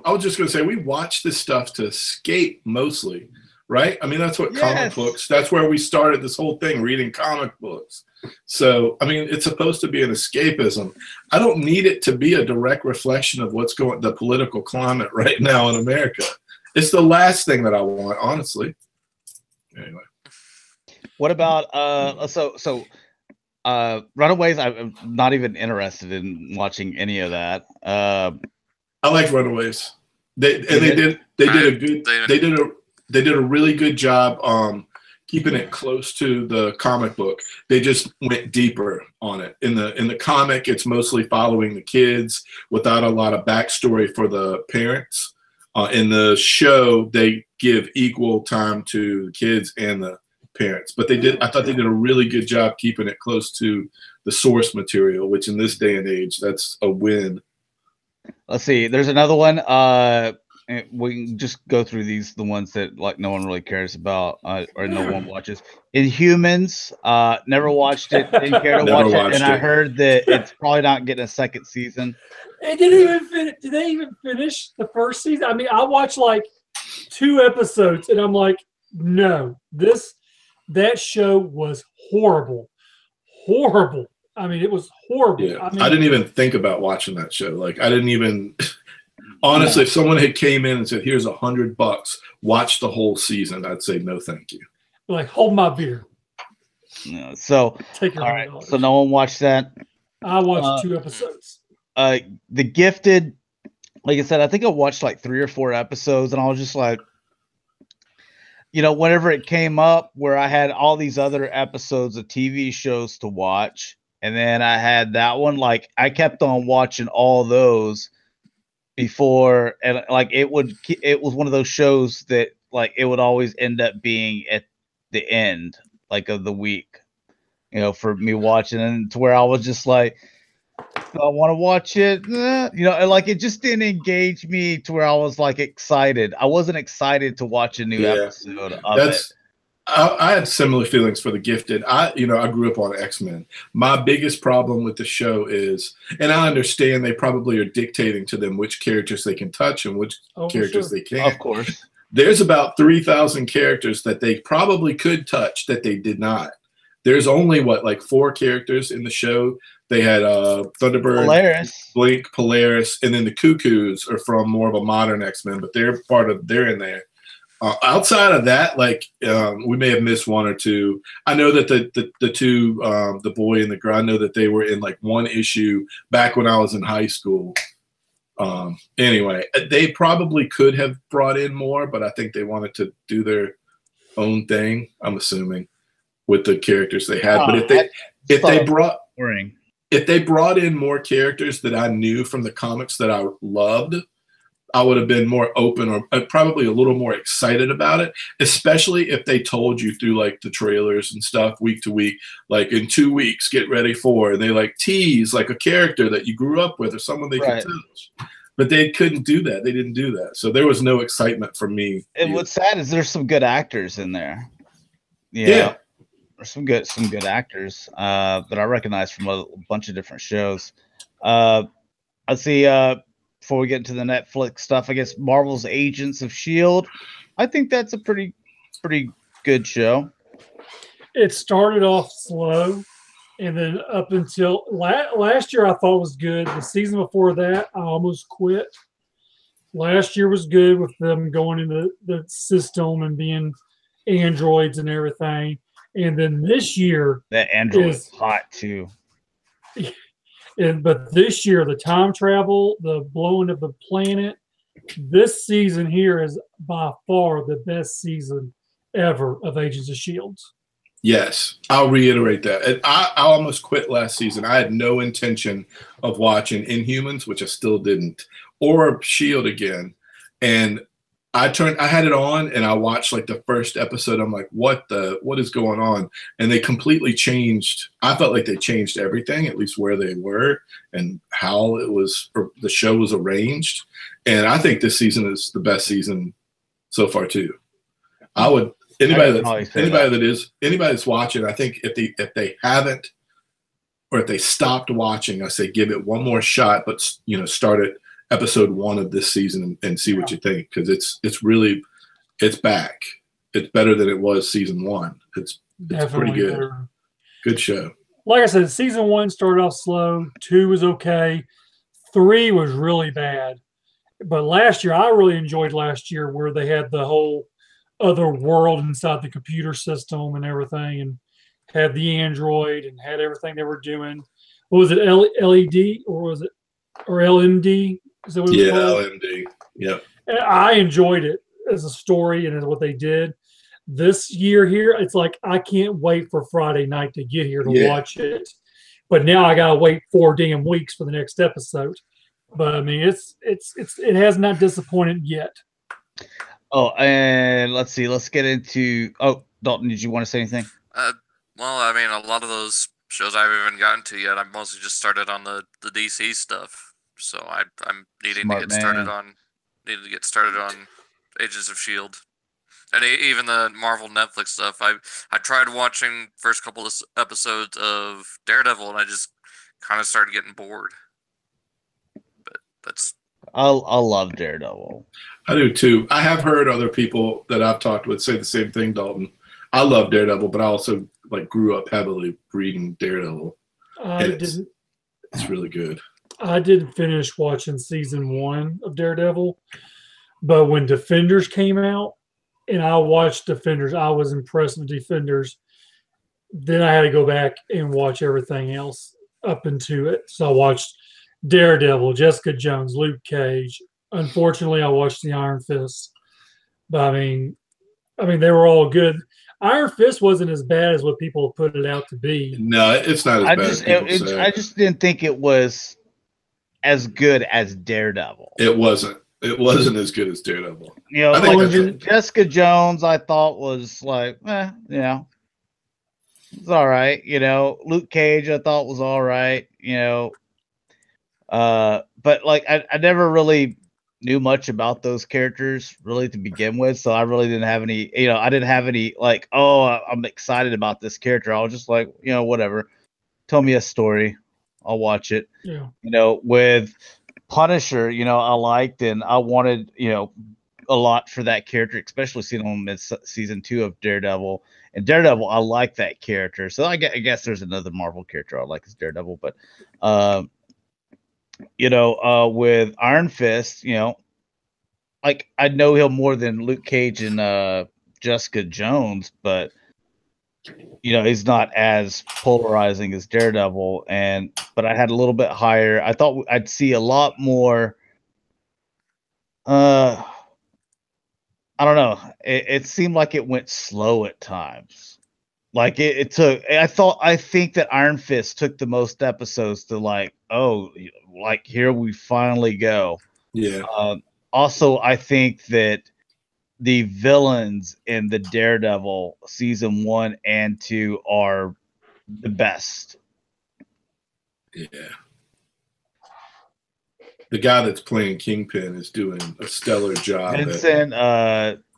Speaker 4: was just gonna say, we watch this stuff to escape mostly, right? I mean, that's what comic books. That's where we started this whole thing, reading comic books. So, I mean, it's supposed to be an escapism. I don't need it to be a direct reflection of the political climate right now in America. It's the last thing that I want, honestly. Anyway.
Speaker 1: What about Runaways? I'm not even interested in watching any of that.
Speaker 4: I like Runaways. They did a really good job keeping it close to the comic book. They just went deeper on it. In the comic, it's mostly following the kids without a lot of backstory for the parents. In the show, they give equal time to the kids and the parents. But I thought they did a really good job keeping it close to the source material, which in this day and age, that's a win.
Speaker 1: Let's see. There's another one. We can just go through the ones that like no one really cares about or no one watches. Inhumans, never watched it, didn't care to watch it, and I heard that it's probably not getting a second season.
Speaker 3: It didn't even finish. Did they even finish the first season? I mean, I watched like 2 episodes, and I'm like, no, that show was horrible. I mean, it was horrible.
Speaker 4: Yeah. I didn't even think about watching that show. Like, I didn't even. Honestly, if someone had came in and said, "Here's $100, watch the whole season," I'd say no, thank you.
Speaker 3: Like, hold my beer.
Speaker 1: No, so
Speaker 3: take your
Speaker 1: all right. So no one watched that.
Speaker 3: I watched 2 episodes.
Speaker 1: The Gifted, like I said, I think I watched like 3 or 4 episodes, and I was just like, whenever it came up where I had all these other episodes of TV shows to watch, and then I had that one, like I kept on watching all those before, and like it was one of those shows that like it would always end up being at the end like of the week, for me watching, and to where I was just like, I want to watch it, like it just didn't engage me to where I was like excited. I wasn't excited to watch a new episode of it.
Speaker 4: I had similar feelings for The Gifted. I grew up on X-Men. My biggest problem with the show is, and I understand they probably are dictating to them which characters they can touch and which characters they can't.
Speaker 1: Of course.
Speaker 4: There's about 3,000 characters that they probably could touch that they did not. There's only, 4 characters in the show. They had Thunderbird,
Speaker 1: Polaris.
Speaker 4: Blink, Polaris, and then the Cuckoos are from more of a modern X-Men, but they're in there. Outside of that, we may have missed 1 or 2. I know that the 2, the boy and the girl, I know that they were in 1 issue back when I was in high school. Anyway, they probably could have brought in more, but I think they wanted to do their own thing, I'm assuming, with the characters they had. But if they brought in more characters that I knew from the comics that I loved, I would have been more open or probably a little more excited about it, especially if they told you through the trailers and stuff week to week, in 2 weeks, get ready for, and they tease a character that you grew up with or someone they could touch. But they couldn't do that. They didn't do that. So there was no excitement for me.
Speaker 1: And what's sad is there's some good actors in there. Yeah. There's some good actors that I recognize from a bunch of different shows. Let's see. Before we get into the Netflix stuff, I guess Marvel's Agents of Shield. I think that's a pretty good show.
Speaker 3: It started off slow, and then up until last year, I thought was good. The season before that, I almost quit. Last year was good with them going into the system and being androids and everything. And then this year,
Speaker 1: that android is hot too.
Speaker 3: But this year, the time travel, the blowing of the planet, this season here is by far the best season ever of Agents of S.H.I.E.L.D.
Speaker 4: Yes, I'll reiterate that. And I almost quit last season. I had no intention of watching Inhumans, which I still didn't, or S.H.I.E.L.D. again. And I had it on and I watched like the first episode. I'm like, what is going on? And they completely changed. I felt like they changed everything, at least where they were and how it was, or the show was arranged. And I think this season is the best season so far too. I would, anybody that's watching, I think if they haven't, or if they stopped watching, I say give it one more shot, but start at episode 1 of this season and see what you think, because it's back. It's better than it was season 1. It's pretty good. Better. Good show.
Speaker 3: Like I said, season 1 started off slow. 2 was okay. 3 was really bad. But last year, I really enjoyed last year where they had the whole other world inside the computer system and everything, and had the android and had everything they were doing. What was it, LED or LMD? Is that what it was called?
Speaker 4: LMD. Yeah.
Speaker 3: I enjoyed it as a story and as what they did. This year here, it's like I can't wait for Friday night to get here to watch it. But now I gotta wait 4 damn weeks for the next episode. But I mean, it has not disappointed yet.
Speaker 1: Oh, and let's see. Let's get into. Oh, Dalton, did you want to say anything?
Speaker 2: Well, I mean, a lot of those shows I haven't even gotten to yet. I've mostly just started on the DC stuff, so I'm needing to get started on Agents of S.H.I.E.L.D. and even the Marvel Netflix stuff. I tried watching first couple of episodes of Daredevil, and I just kind of started getting bored. But that's.
Speaker 1: I love Daredevil.
Speaker 4: I do too. I have heard other people that I've talked with say the same thing, Dalton. I love Daredevil, but I also grew up heavily reading Daredevil. It's really good.
Speaker 3: I didn't finish watching season 1 of Daredevil, but when Defenders came out, and I watched Defenders, I was impressed with Defenders. Then I had to go back and watch everything else up into it. So I watched Daredevil, Jessica Jones, Luke Cage. Unfortunately, I watched the Iron Fist. But I mean, they were all good. Iron Fist wasn't as bad as what people put it out to be.
Speaker 4: No, it's not as bad as people say.
Speaker 1: I just didn't think it was as good as Daredevil.
Speaker 4: It wasn't. It wasn't as good as Daredevil.
Speaker 1: Jessica Jones, I thought was it's all right. Luke Cage, I thought was all right. But I never really knew much about those characters really to begin with, so I really didn't have any. I didn't have any I'm excited about this character. I was just like, whatever. Tell me a story, I'll watch it.
Speaker 3: Yeah.
Speaker 1: With Punisher, I liked and I wanted, a lot for that character, especially seeing him in season 2 of Daredevil. And Daredevil, I like that character. So I guess there's another Marvel character I like as Daredevil, but with Iron Fist, I know him more than Luke Cage and Jessica Jones, but he's not as polarizing as Daredevil, but I had a little bit higher. I thought I'd see a lot more. I don't know. It seemed like it went slow at times. It took. I think that Iron Fist took the most episodes to here we finally go.
Speaker 4: Yeah.
Speaker 1: Also, I think that the villains in the Daredevil season 1 and 2 are the best.
Speaker 4: Yeah. The guy that's playing Kingpin is doing a stellar job.
Speaker 1: Vincent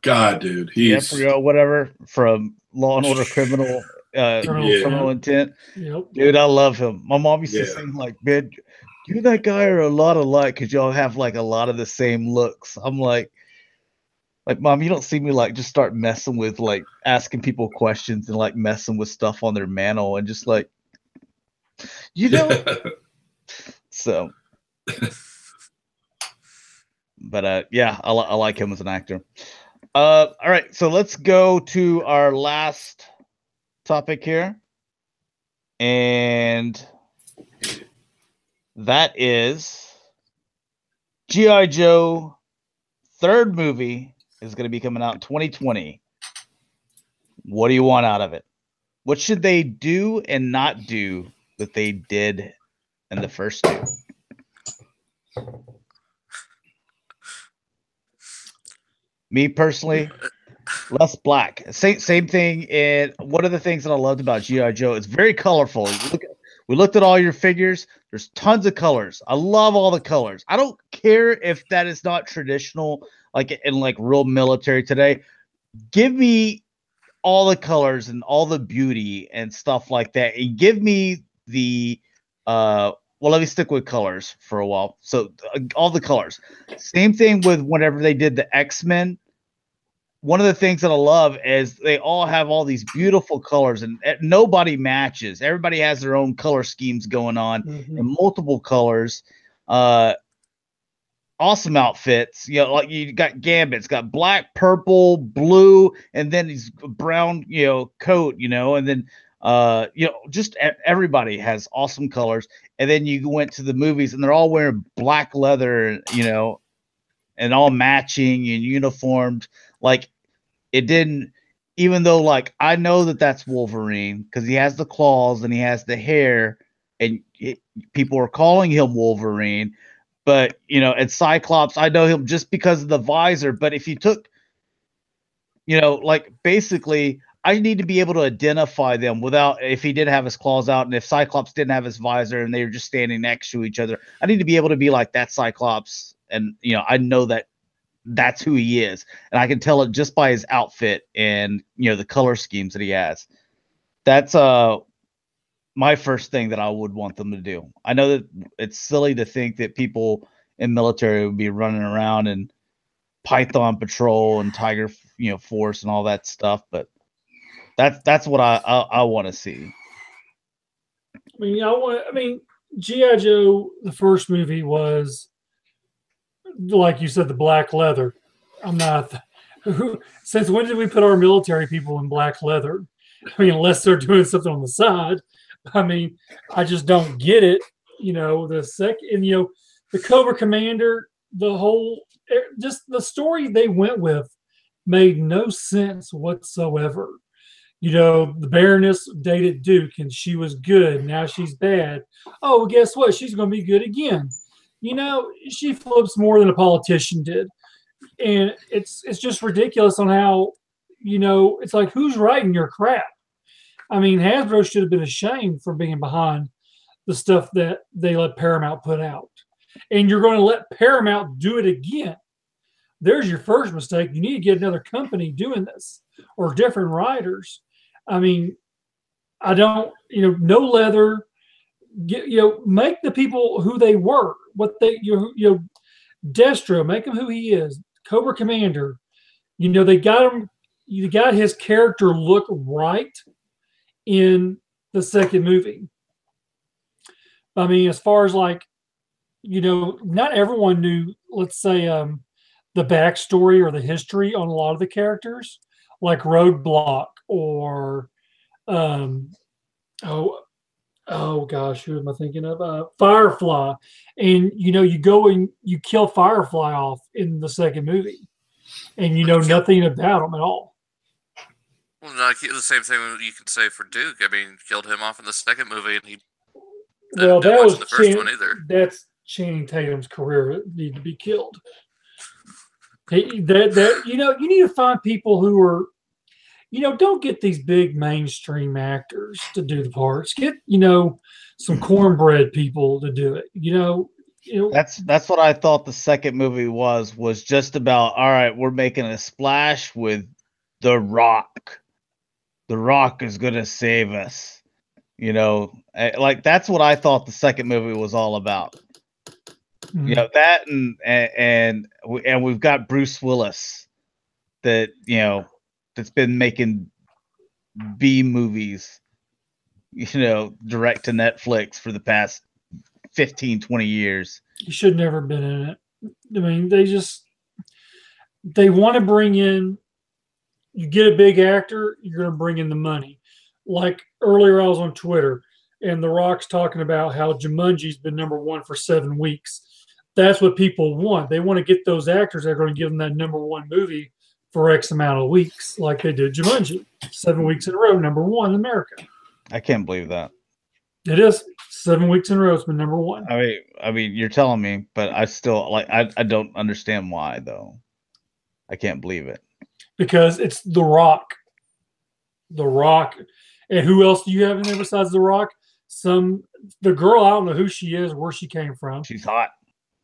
Speaker 4: God, dude. He's
Speaker 1: whatever from Law and Order Criminal Criminal Intent.
Speaker 3: Yep.
Speaker 1: Dude, I love him. My mom used to say, like, man, you and that guy are a lot alike because y'all have like a lot of the same looks. I'm like, Mom, you don't see me like just start messing with like asking people questions and like messing with stuff on their mantle and just like, you know. So, but yeah, I like him as an actor. All right, so let's go to our last topic here, and that is G.I. Joe third movie is going to be coming out in 2020. What do you want out of it? What should they do and not do that they did in the first two? Me personally, less black. Same thing. And one of the things that I loved about G.I. Joe, it's very colorful. We looked at all your figures. There's tons of colors. I love all the colors. I don't care if that is not traditional, like in like real military today. Give me all the colors and all the beauty and stuff like that. And give me the well, let me stick with colors for a while. So all the colors. Same thing with whenever they did the X-Men. One of the things that I love is they all have all these beautiful colors and nobody matches. Everybody has their own color schemes going on in multiple colors. Awesome outfits. You know, like you got Gambit's got black, purple, blue, and then his brown, you know, coat, you know, and then you know, just everybody has awesome colors. And then you went to the movies and they're all wearing black leather, you know, and all matching and uniformed. Like it didn't, even though like I know that that's Wolverine because he has the claws and he has the hair, and people are calling him Wolverine. But you know, and Cyclops, I know him just because of the visor. But if you took, you know, like basically, I need to be able to identify them without, if he did have his claws out and if Cyclops didn't have his visor and they were just standing next to each other, I need to be able to be like, that's Cyclops. And, you know, I know that that's who he is. And I can tell it just by his outfit and, you know, the color schemes that he has. That's my first thing that I would want them to do. I know that it's silly to think that people in military would be running around and Python Patrol and Tiger, you know, Force and all that stuff, but that's what I want to see.
Speaker 3: I mean, G.I. Joe, the first movie was, like you said, the black leather. I'm not. Since when did we put our military people in black leather? I mean, unless they're doing something on the side. I mean, I just don't get it. You know, and you know, the Cobra Commander, just the story they went with made no sense whatsoever. You know, the Baroness dated Duke and she was good. Now she's bad. Oh, well, guess what? She's going to be good again. You know, she flips more than a politician did. And it's just ridiculous on how, you know, it's like, who's writing your crap? I mean, Hasbro should have been ashamed for being behind the stuff that they let Paramount put out. And you're going to let Paramount do it again. There's your first mistake. You need to get another company doing this or different writers. I mean, I don't, you know, no leather, you know, make the people who they were, what they, you know, Destro, make him who he is. Cobra Commander, you know, they got him, you got his character look right in the second movie. I mean, as far as like, you know, not everyone knew, let's say, the backstory or the history on a lot of the characters, like Roadblock or, oh gosh, who am I thinking of? Firefly. And, you know, you go and you kill Firefly off in the second movie and you know nothing about him at all.
Speaker 2: Well, like the same thing you could say for Duke. I mean, killed him off in the second movie, and he
Speaker 3: well,
Speaker 2: didn't watch the first one either.
Speaker 3: That's Channing Tatum's career that need to be killed. That you know, you need to find people who are, you know, don't get these big mainstream actors to do the parts. Get, you know, some cornbread people to do it. You know,
Speaker 1: That's what I thought the second movie was just about. All right, we're making a splash with The Rock. The Rock is gonna save us. Like that's what I thought the second movie was all about. That and we've got Bruce Willis that that's been making B movies, direct to Netflix for the past 15, 20 years.
Speaker 3: He should never have been in it. I mean, they want to bring in, you get a big actor, you're going to bring in the money. Like earlier I was on Twitter and The Rock's talking about how Jumanji's been #1 for 7 weeks. That's what people want. They want to get those actors that are going to give them that #1 movie for X amount of weeks, like they did Jumanji. 7 weeks in a row, #1 in America.
Speaker 1: I can't believe that.
Speaker 3: It is 7 weeks in a row. It's been #1.
Speaker 1: I mean, you're telling me, but I still I don't understand why though. I can't believe it.
Speaker 3: Because it's The Rock. The Rock. And who else do you have in there besides The Rock? The girl, I don't know who she is, where she came from.
Speaker 1: She's hot.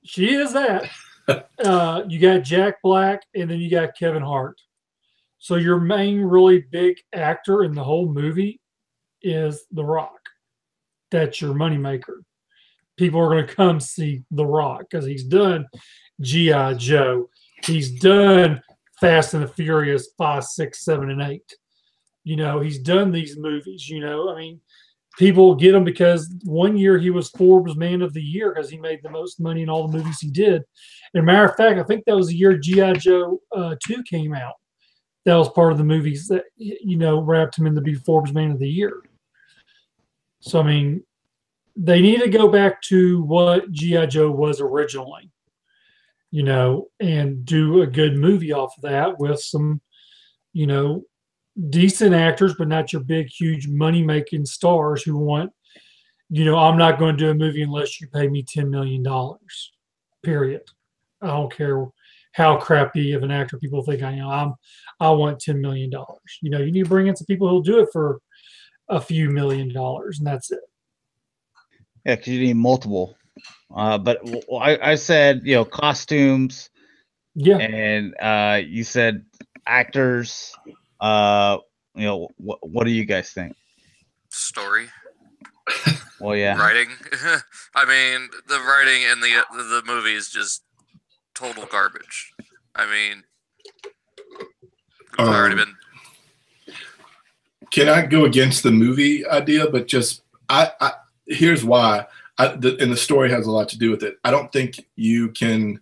Speaker 3: She is that. You got Jack Black, and then you got Kevin Hart. So your main really big actor in the whole movie is The Rock. That's your moneymaker. People are going to come see The Rock because he's done G.I. Joe. He's done Fast and the Furious 5, 6, 7, and 8. He's done these movies. I mean, people get him because one year he was Forbes Man of the Year because he made the most money in all the movies he did. And matter of fact, I think that was the year G.I. Joe 2 came out. That was part of the movies that, wrapped him in to be Forbes Man of the Year. So, I mean, they need to go back to what G.I. Joe was originally, and do a good movie off of that with some, decent actors, but not your big, huge money-making stars who want, I'm not going to do a movie unless you pay me $10 million, period. I don't care how crappy of an actor people think I am. I want $10 million. You need to bring in some people who'll do it for a few $1 million, and that's it.
Speaker 1: Yeah, because you need multiple. But I said, costumes.
Speaker 3: Yeah.
Speaker 1: And you said actors. What do you guys think?
Speaker 2: Story.
Speaker 1: Well, yeah.
Speaker 2: Writing. I mean, the writing in the movie is just total garbage. I mean, it's already been.
Speaker 4: Can I go against the movie idea? But just here's why. And the story has a lot to do with it. I don't think you can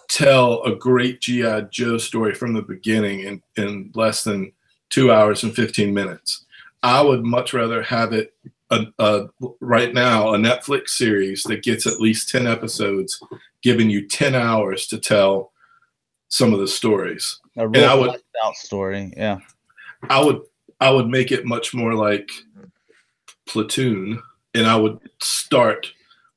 Speaker 4: tell a great G.I. Joe story from the beginning in less than 2 hours and 15 minutes. I would much rather have it right now, a Netflix series that gets at least 10 episodes, giving you 10 hours to tell some of the stories.
Speaker 1: A real fleshed out story, yeah.
Speaker 4: I would make it much more like Platoon, and I would start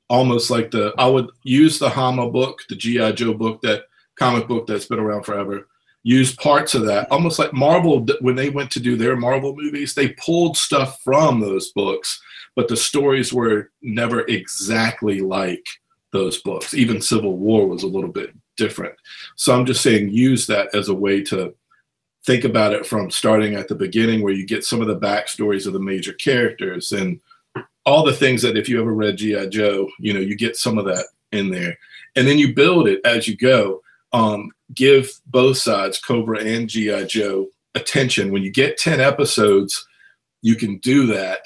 Speaker 4: almost like I would use the Hama book, the G.I. Joe book, that comic book that's been around forever, use parts of that, almost like Marvel, when they went to do their Marvel movies, they pulled stuff from those books, but the stories were never exactly like those books. Even Civil War was a little bit different. So I'm just saying use that as a way to think about it from starting at the beginning, where you get some of the backstories of the major characters and all the things that if you ever read G.I. Joe, you get some of that in there. And then you build it as you go. Give both sides, Cobra and G.I. Joe, attention. When you get 10 episodes, you can do that.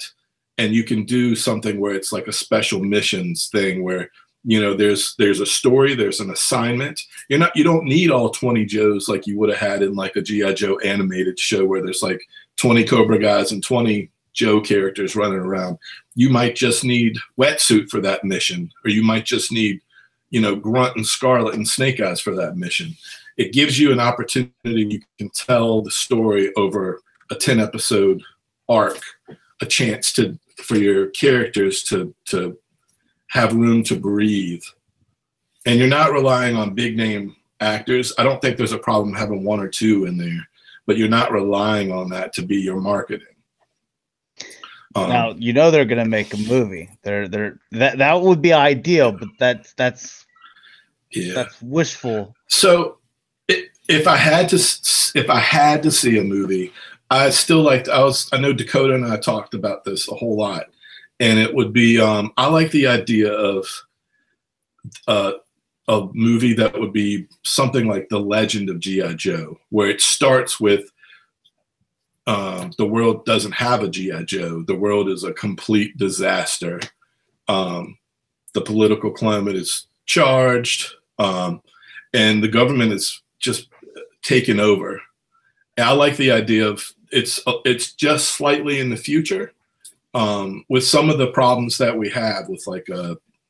Speaker 4: And you can do something where it's like a special missions thing where, there's a story, there's an assignment. You don't need all 20 Joes like you would have had in like a G.I. Joe animated show where there's like 20 Cobra guys and 20 Joe characters running around. You might just need Wetsuit for that mission, or you might just need, Grunt and Scarlet and Snake Eyes for that mission. It gives you an opportunity. You can tell the story over a 10 episode arc, a chance for your characters to have room to breathe. And you're not relying on big name actors. I don't think there's a problem having one or two in there, but you're not relying on that to be your marketing.
Speaker 1: Now you know they're gonna make a movie. That would be ideal, but that's wishful.
Speaker 4: So if I had to see a movie, I still like. I know Dakota and I talked about this a whole lot, and it would be. I like the idea of a movie that would be something like The Legend of G.I. Joe, where it starts with the world doesn't have a G.I. Joe. The world is a complete disaster. The political climate is charged, and the government is just taken over. And I like the idea of it's just slightly in the future, with some of the problems that we have with like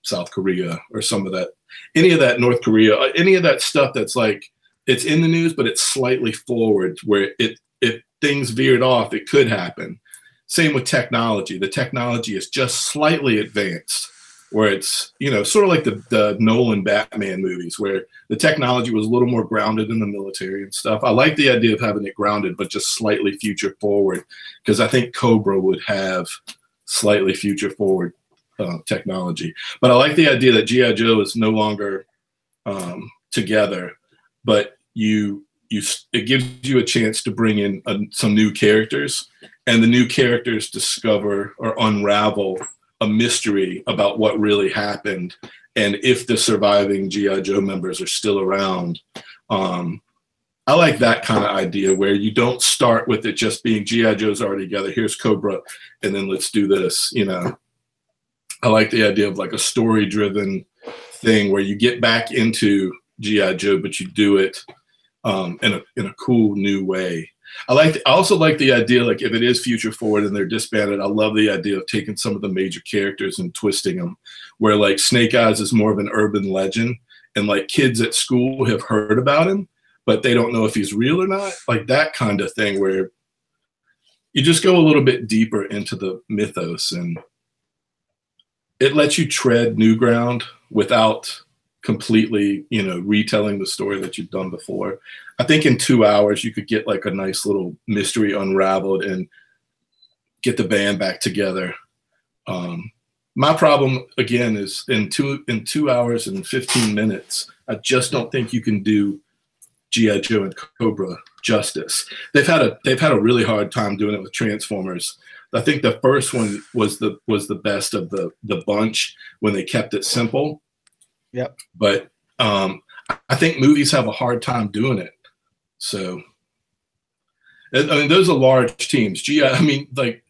Speaker 4: South Korea or some of that, any of that North Korea, any of that stuff that's like it's in the news, but it's slightly forward where if things veered off, it could happen. Same with technology. The technology is just slightly advanced, where it's, you know, sort of like the Nolan Batman movies, where the technology was a little more grounded in the military and stuff. I like the idea of having it grounded, but just slightly future forward, because I think Cobra would have slightly future forward technology. But I like the idea that G.I. Joe is no longer together, but it gives you a chance to bring in some new characters, and the new characters discover or unravel a mystery about what really happened, and if the surviving G.I. Joe members are still around. I like that kind of idea where you don't start with it just being G.I. Joe's already together, here's Cobra, and then let's do this, you know. I like the idea of like a story-driven thing where you get back into G.I. Joe, but you do it in a cool new way. I also like the idea, like if it is future forward and they're disbanded, I love the idea of taking some of the major characters and twisting them, where like Snake Eyes is more of an urban legend, and like kids at school have heard about him, but they don't know if he's real or not. Like that kind of thing where you just go a little bit deeper into the mythos, and it lets you tread new ground without completely, you know, retelling the story that you've done before. I think in 2 hours you could get like a nice little mystery unraveled and get the band back together. My problem again is in 2 hours and 15 minutes, I just don't think you can do G.I. Joe and Cobra justice. They've had a really hard time doing it with Transformers. I think the first one was the best of the bunch when they kept it simple.
Speaker 1: Yep.
Speaker 4: But I think movies have a hard time doing it. So, I mean, those are large teams. I mean, like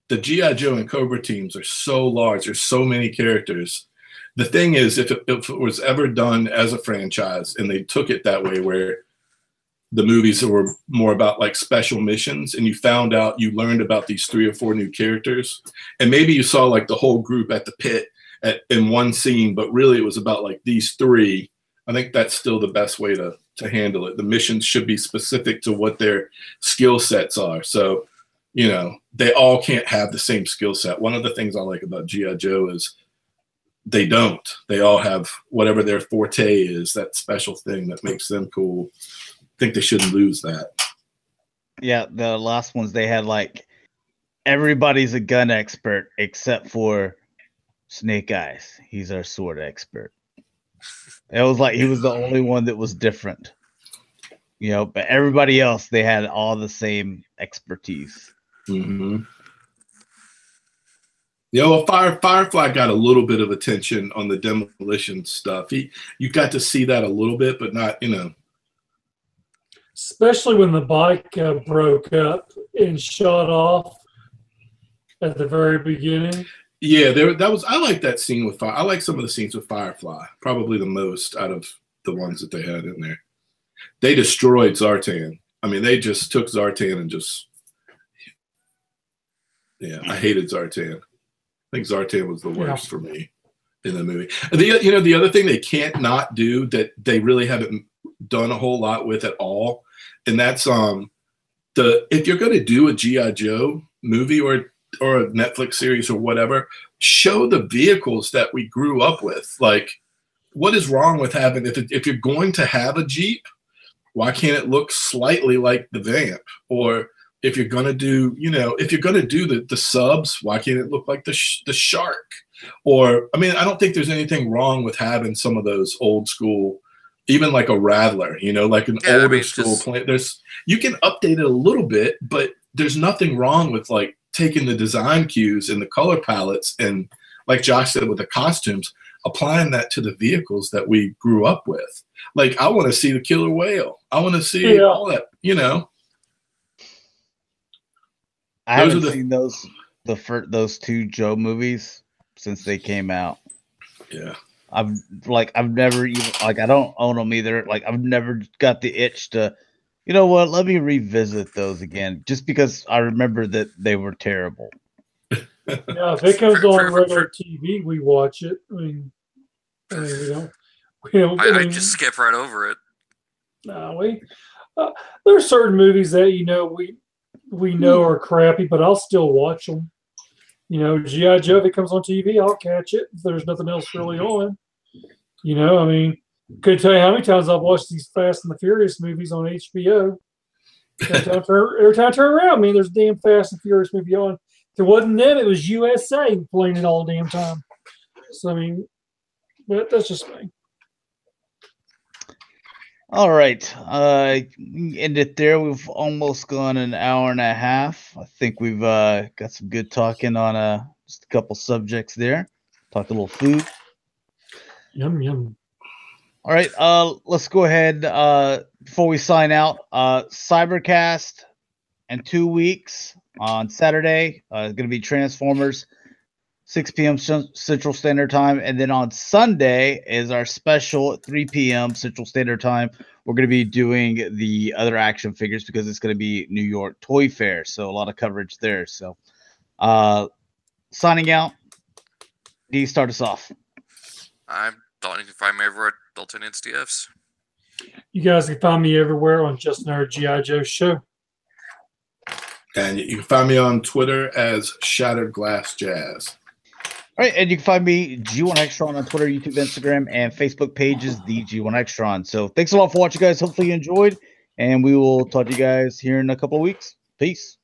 Speaker 4: the G.I. Joe and Cobra teams are so large. There's so many characters. The thing is, if it was ever done as a franchise and they took it that way, where the movies were more about like special missions, and you learned about these 3 or 4 new characters, and maybe you saw like the whole group at the pit in one scene, but really it was about like these 3. I think that's still the best way to handle it. The missions should be specific to what their skill sets are. So, you know, they all can't have the same skill set. One of the things I like about G.I. Joe is they don't. They all have whatever their forte is, that special thing that makes them cool. I think they shouldn't lose that.
Speaker 1: Yeah, the last ones they had like everybody's a gun expert except for Snake Eyes. He's our sword expert. It was like he was the only one that was different, you know. But everybody else, they had all the same expertise.
Speaker 4: Mm-hmm. Yeah, well, Firefly got a little bit of attention on the demolition stuff. You got to see that a little bit, but not, you know.
Speaker 3: Especially when the bike broke up and shot off at the very beginning.
Speaker 4: Yeah, I like that scene with Fire. I like some of the scenes with Firefly, probably the most out of the ones that they had in there. They destroyed Zartan. I mean, they just took Zartan and just, yeah, I hated Zartan. I think Zartan was the worst for me in the movie. The other thing they can't not do that they really haven't done a whole lot with at all, and that's if you're going to do a G.I. Joe movie or a Netflix series or whatever, show the vehicles that we grew up with. Like, what is wrong with having, if you're going to have a Jeep, why can't it look slightly like the Vamp? Or if you're gonna do, if you're gonna do the subs, why can't it look like the shark? Or I mean, I don't think there's anything wrong with having some of those old school, even like a Rattler, like an older school plant. You can update it a little bit, but there's nothing wrong with like taking the design cues and the color palettes and, like Josh said, with the costumes, applying that to the vehicles that we grew up with. Like, I want to see the killer whale. I want to see all that,
Speaker 1: I haven't seen those two Joe movies since they came out.
Speaker 4: Yeah.
Speaker 1: I've never even, like, I don't own them either. Like, I've never got the itch to, you know what, let me revisit those again, just because I remember that they were terrible.
Speaker 3: Yeah, if it comes on regular TV, we watch it. I mean,
Speaker 2: I just skip right over it.
Speaker 3: No, there's certain movies that we know are crappy, but I'll still watch them. G.I. Joe, if it comes on TV, I'll catch it if there's nothing else really on. I mean, couldn't tell you how many times I've watched these Fast and the Furious movies on HBO. Every time I turn around, there's a damn Fast and Furious movie on. If it wasn't them, it was USA playing it all the damn time. So, I mean, but that's just me.
Speaker 1: All right. End it there. We've almost gone an hour and a half. I think we've got some good talking on just a couple subjects there. Talked a little food.
Speaker 3: Yum, yum.
Speaker 1: All right. Let's go ahead. Before we sign out, Cybercast in 2 weeks on Saturday. It's going to be Transformers, 6 p.m. Central Standard Time. And then on Sunday is our special at 3 p.m. Central Standard Time. We're going to be doing the other action figures because it's going to be New York Toy Fair. So a lot of coverage there. So signing out. D, start us off.
Speaker 2: I'm Dalton. You can find me everywhere at Dalton SDFs.
Speaker 3: You guys can find me everywhere on Just Another G.I. Joe Show.
Speaker 4: And you can find me on Twitter as Shatrdglassjazz.
Speaker 1: All right, and you can find me G1 Extron on Twitter, YouTube, Instagram, and Facebook pages, the G1 Extron. So thanks a lot for watching, guys. Hopefully you enjoyed, and we will talk to you guys here in a couple of weeks. Peace.